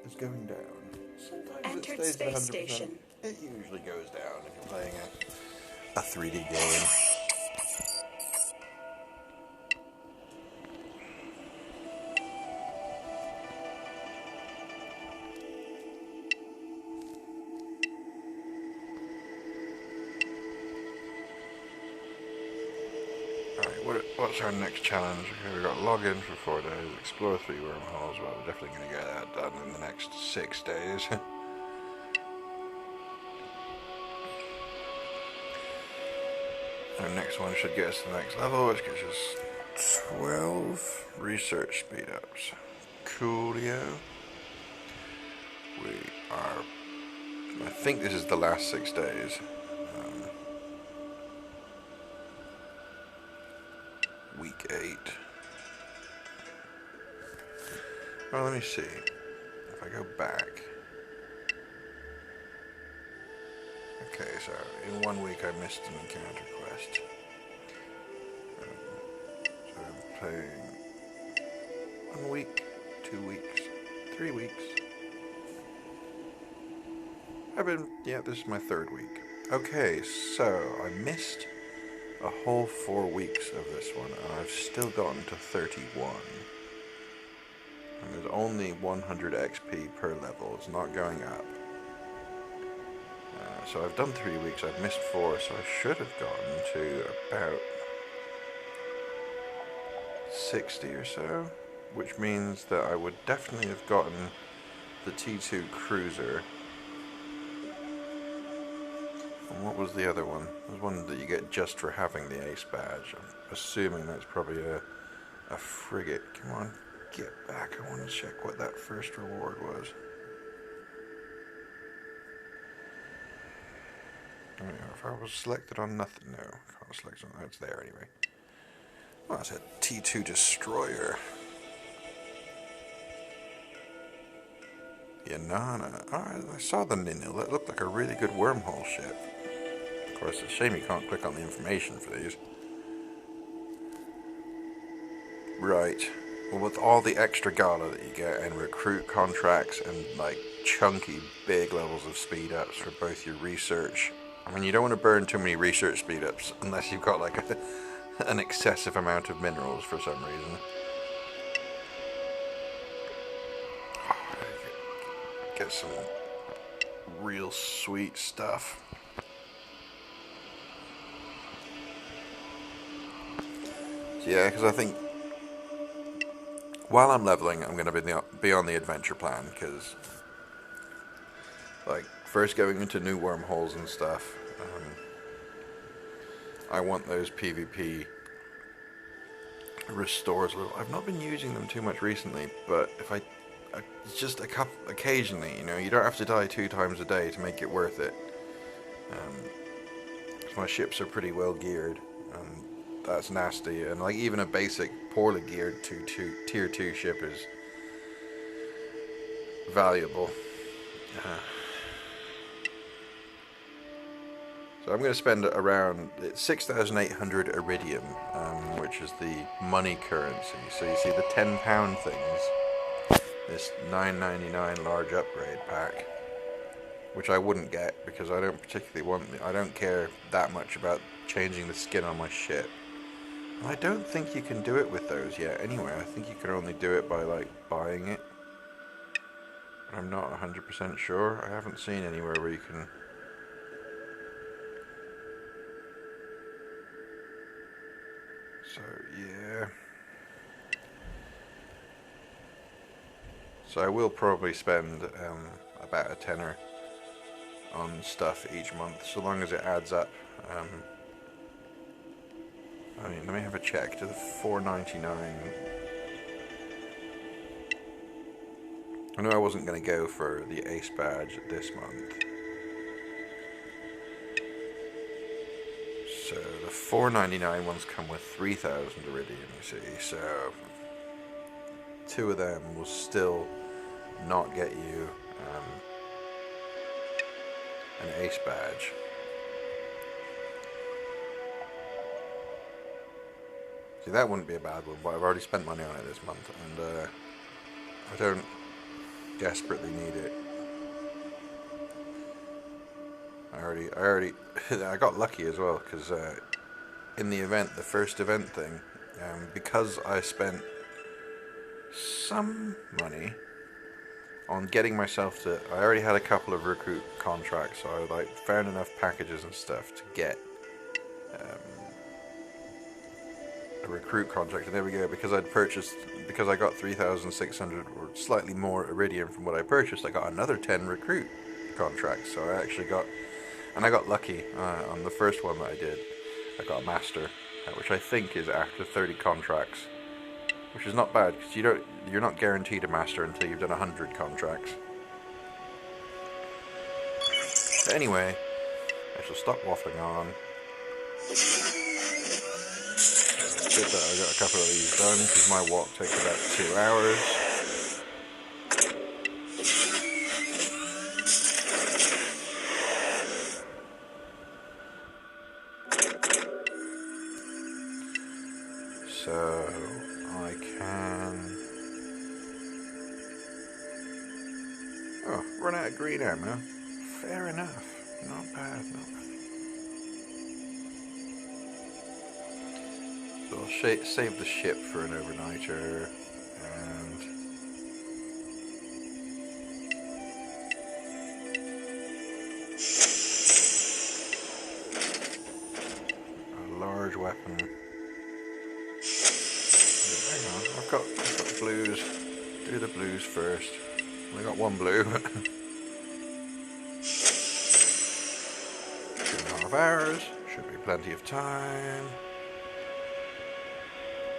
is going down. Sometimes
Entered
it stays at
space
100%.
station.
It usually goes down if you're playing a 3D game. Alright, what's our next challenge? Okay, we've got log in for 4 days, explore 3 wormholes. Well, we're definitely going to get that done in the next 6 days. Our next one should get us to the next level, which gets us 12 research speed ups. Coolio. We are. I think this is the last 6 days. Week 8. Well, let me see. If I go back. Okay, so in 1 week I missed an encounter quest. So I'm playing 1 week, 2 weeks, 3 weeks. This is my 3rd week. Okay, so I missed a whole 4 weeks of this one, and I've still gotten to 31. And there's only 100 XP per level, it's not going up. So I've done 3 weeks, I've missed 4, so I should have gotten to about 60 or so, which means that I would definitely have gotten the T2 Cruiser. And what was the other one? There's one that you get just for having the Ace badge. I'm assuming that's probably a frigate. Come on, get back. I want to check what that first reward was. If I was selected on nothing, no, I can't select on that. It's there anyway. Well, that's a T2 Destroyer. Yanana. Oh, I saw the Ninil. That looked like a really good wormhole ship. Of course, it's a shame you can't click on the information for these. Right. Well, with all the extra gala that you get and recruit contracts and like chunky big levels of speed ups for both your research. I mean, you don't want to burn too many research speed ups unless you've got like an excessive amount of minerals for some reason. Get some real sweet stuff. So yeah, because I think while I'm leveling, I'm going to be on the adventure plan, because like first going into new wormholes and stuff, I want those PvP restores. I've not been using them too much recently, but if it's just a couple occasionally, you know, you don't have to die 2 times a day to make it worth it. My ships are pretty well geared, and that's nasty. And like even a basic poorly geared tier 2 ship is valuable. So I'm going to spend around 6,800 iridium, which is the money currency. So you see the £10 things, this $9.99 large upgrade pack, which I wouldn't get because I don't particularly I don't care that much about changing the skin on my ship. I don't think you can do it with those yet anyway. I think you can only do it by like buying it. I'm not 100% sure. I haven't seen anywhere where you can. So yeah. So I will probably spend about a tenner on stuff each month, so long as it adds up. I mean, let me have a check. To the $4.99. I knew I wasn't going to go for the Ace badge this month. So the $4.99 ones come with 3,000 iridium, you see. So 2 of them will still not get you an Ace badge. See, that wouldn't be a bad one, but I've already spent money on it this month, and I don't desperately need it. I got lucky as well, because in the event, the first event thing, because I spent some money on getting myself to, I already had a couple of recruit contracts, so I like found enough packages and stuff to get a recruit contract, and there we go. Because I got 3,600 or slightly more iridium from what I purchased, I got another 10 recruit contracts. So I actually got, and I got lucky on the first one that I did. I got a master, which I think is after 30 contracts, which is not bad because you're not guaranteed a master until you've done 100 contracts. But anyway, I shall stop waffling on. Good that I got a couple of these done because my walk takes about 2 hours. So I can run out of green ammo. Fair enough. Not bad, not bad. So I'll save the ship for an overnighter, and a large weapon. Hang on, I've got blues. Do the blues first. I got one blue. 2.5 hours. Should be plenty of time.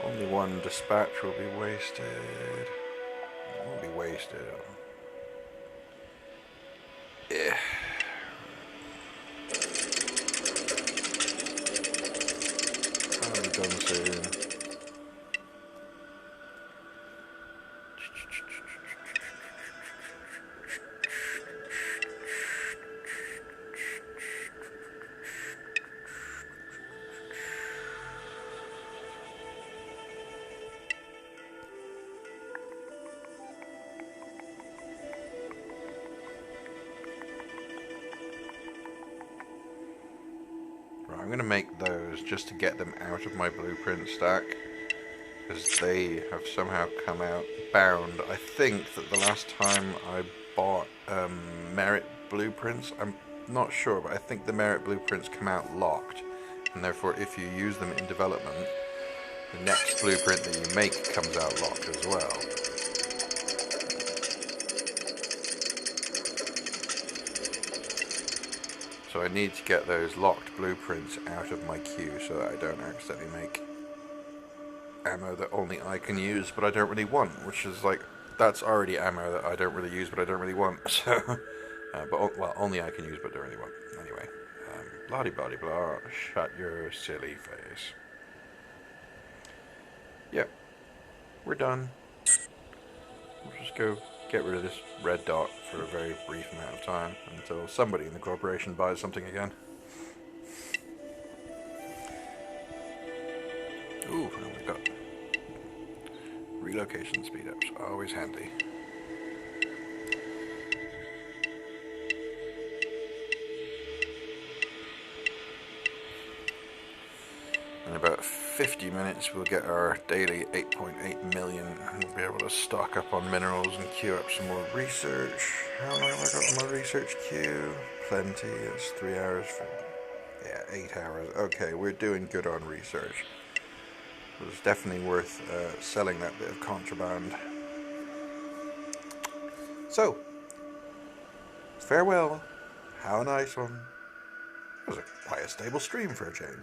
Only one dispatch will be wasted. It won't be wasted. Yeah. I'll be done soon. I'm going to make those just to get them out of my blueprint stack, because they have somehow come out bound. I think that the last time I bought merit blueprints, I'm not sure, but I think the merit blueprints come out locked, and therefore if you use them in development, the next blueprint that you make comes out locked as well. So I need to get those locked blueprints out of my queue so that I don't accidentally make ammo that only I can use but I don't really want, which is like, that's already ammo that I don't really use but I don't really want. So, well, only I can use but don't really want. Anyway, blah-de-blah-de blah, shut your silly face. Yep, we're done. We'll just go get rid of this red dot for a very brief amount of time until somebody in the corporation buys something again. Ooh, and we've got relocation speed ups, always handy. In about 50 minutes we'll get our daily 8.8 million and we'll be able to stock up on minerals and queue up some more research. How long have I got on my research queue? Plenty. It's 3 hours for... yeah, 8 hours. Okay, we're doing good on research. It's definitely worth selling that bit of contraband. So, farewell. Have a nice one. It was quite a stable stream for a change.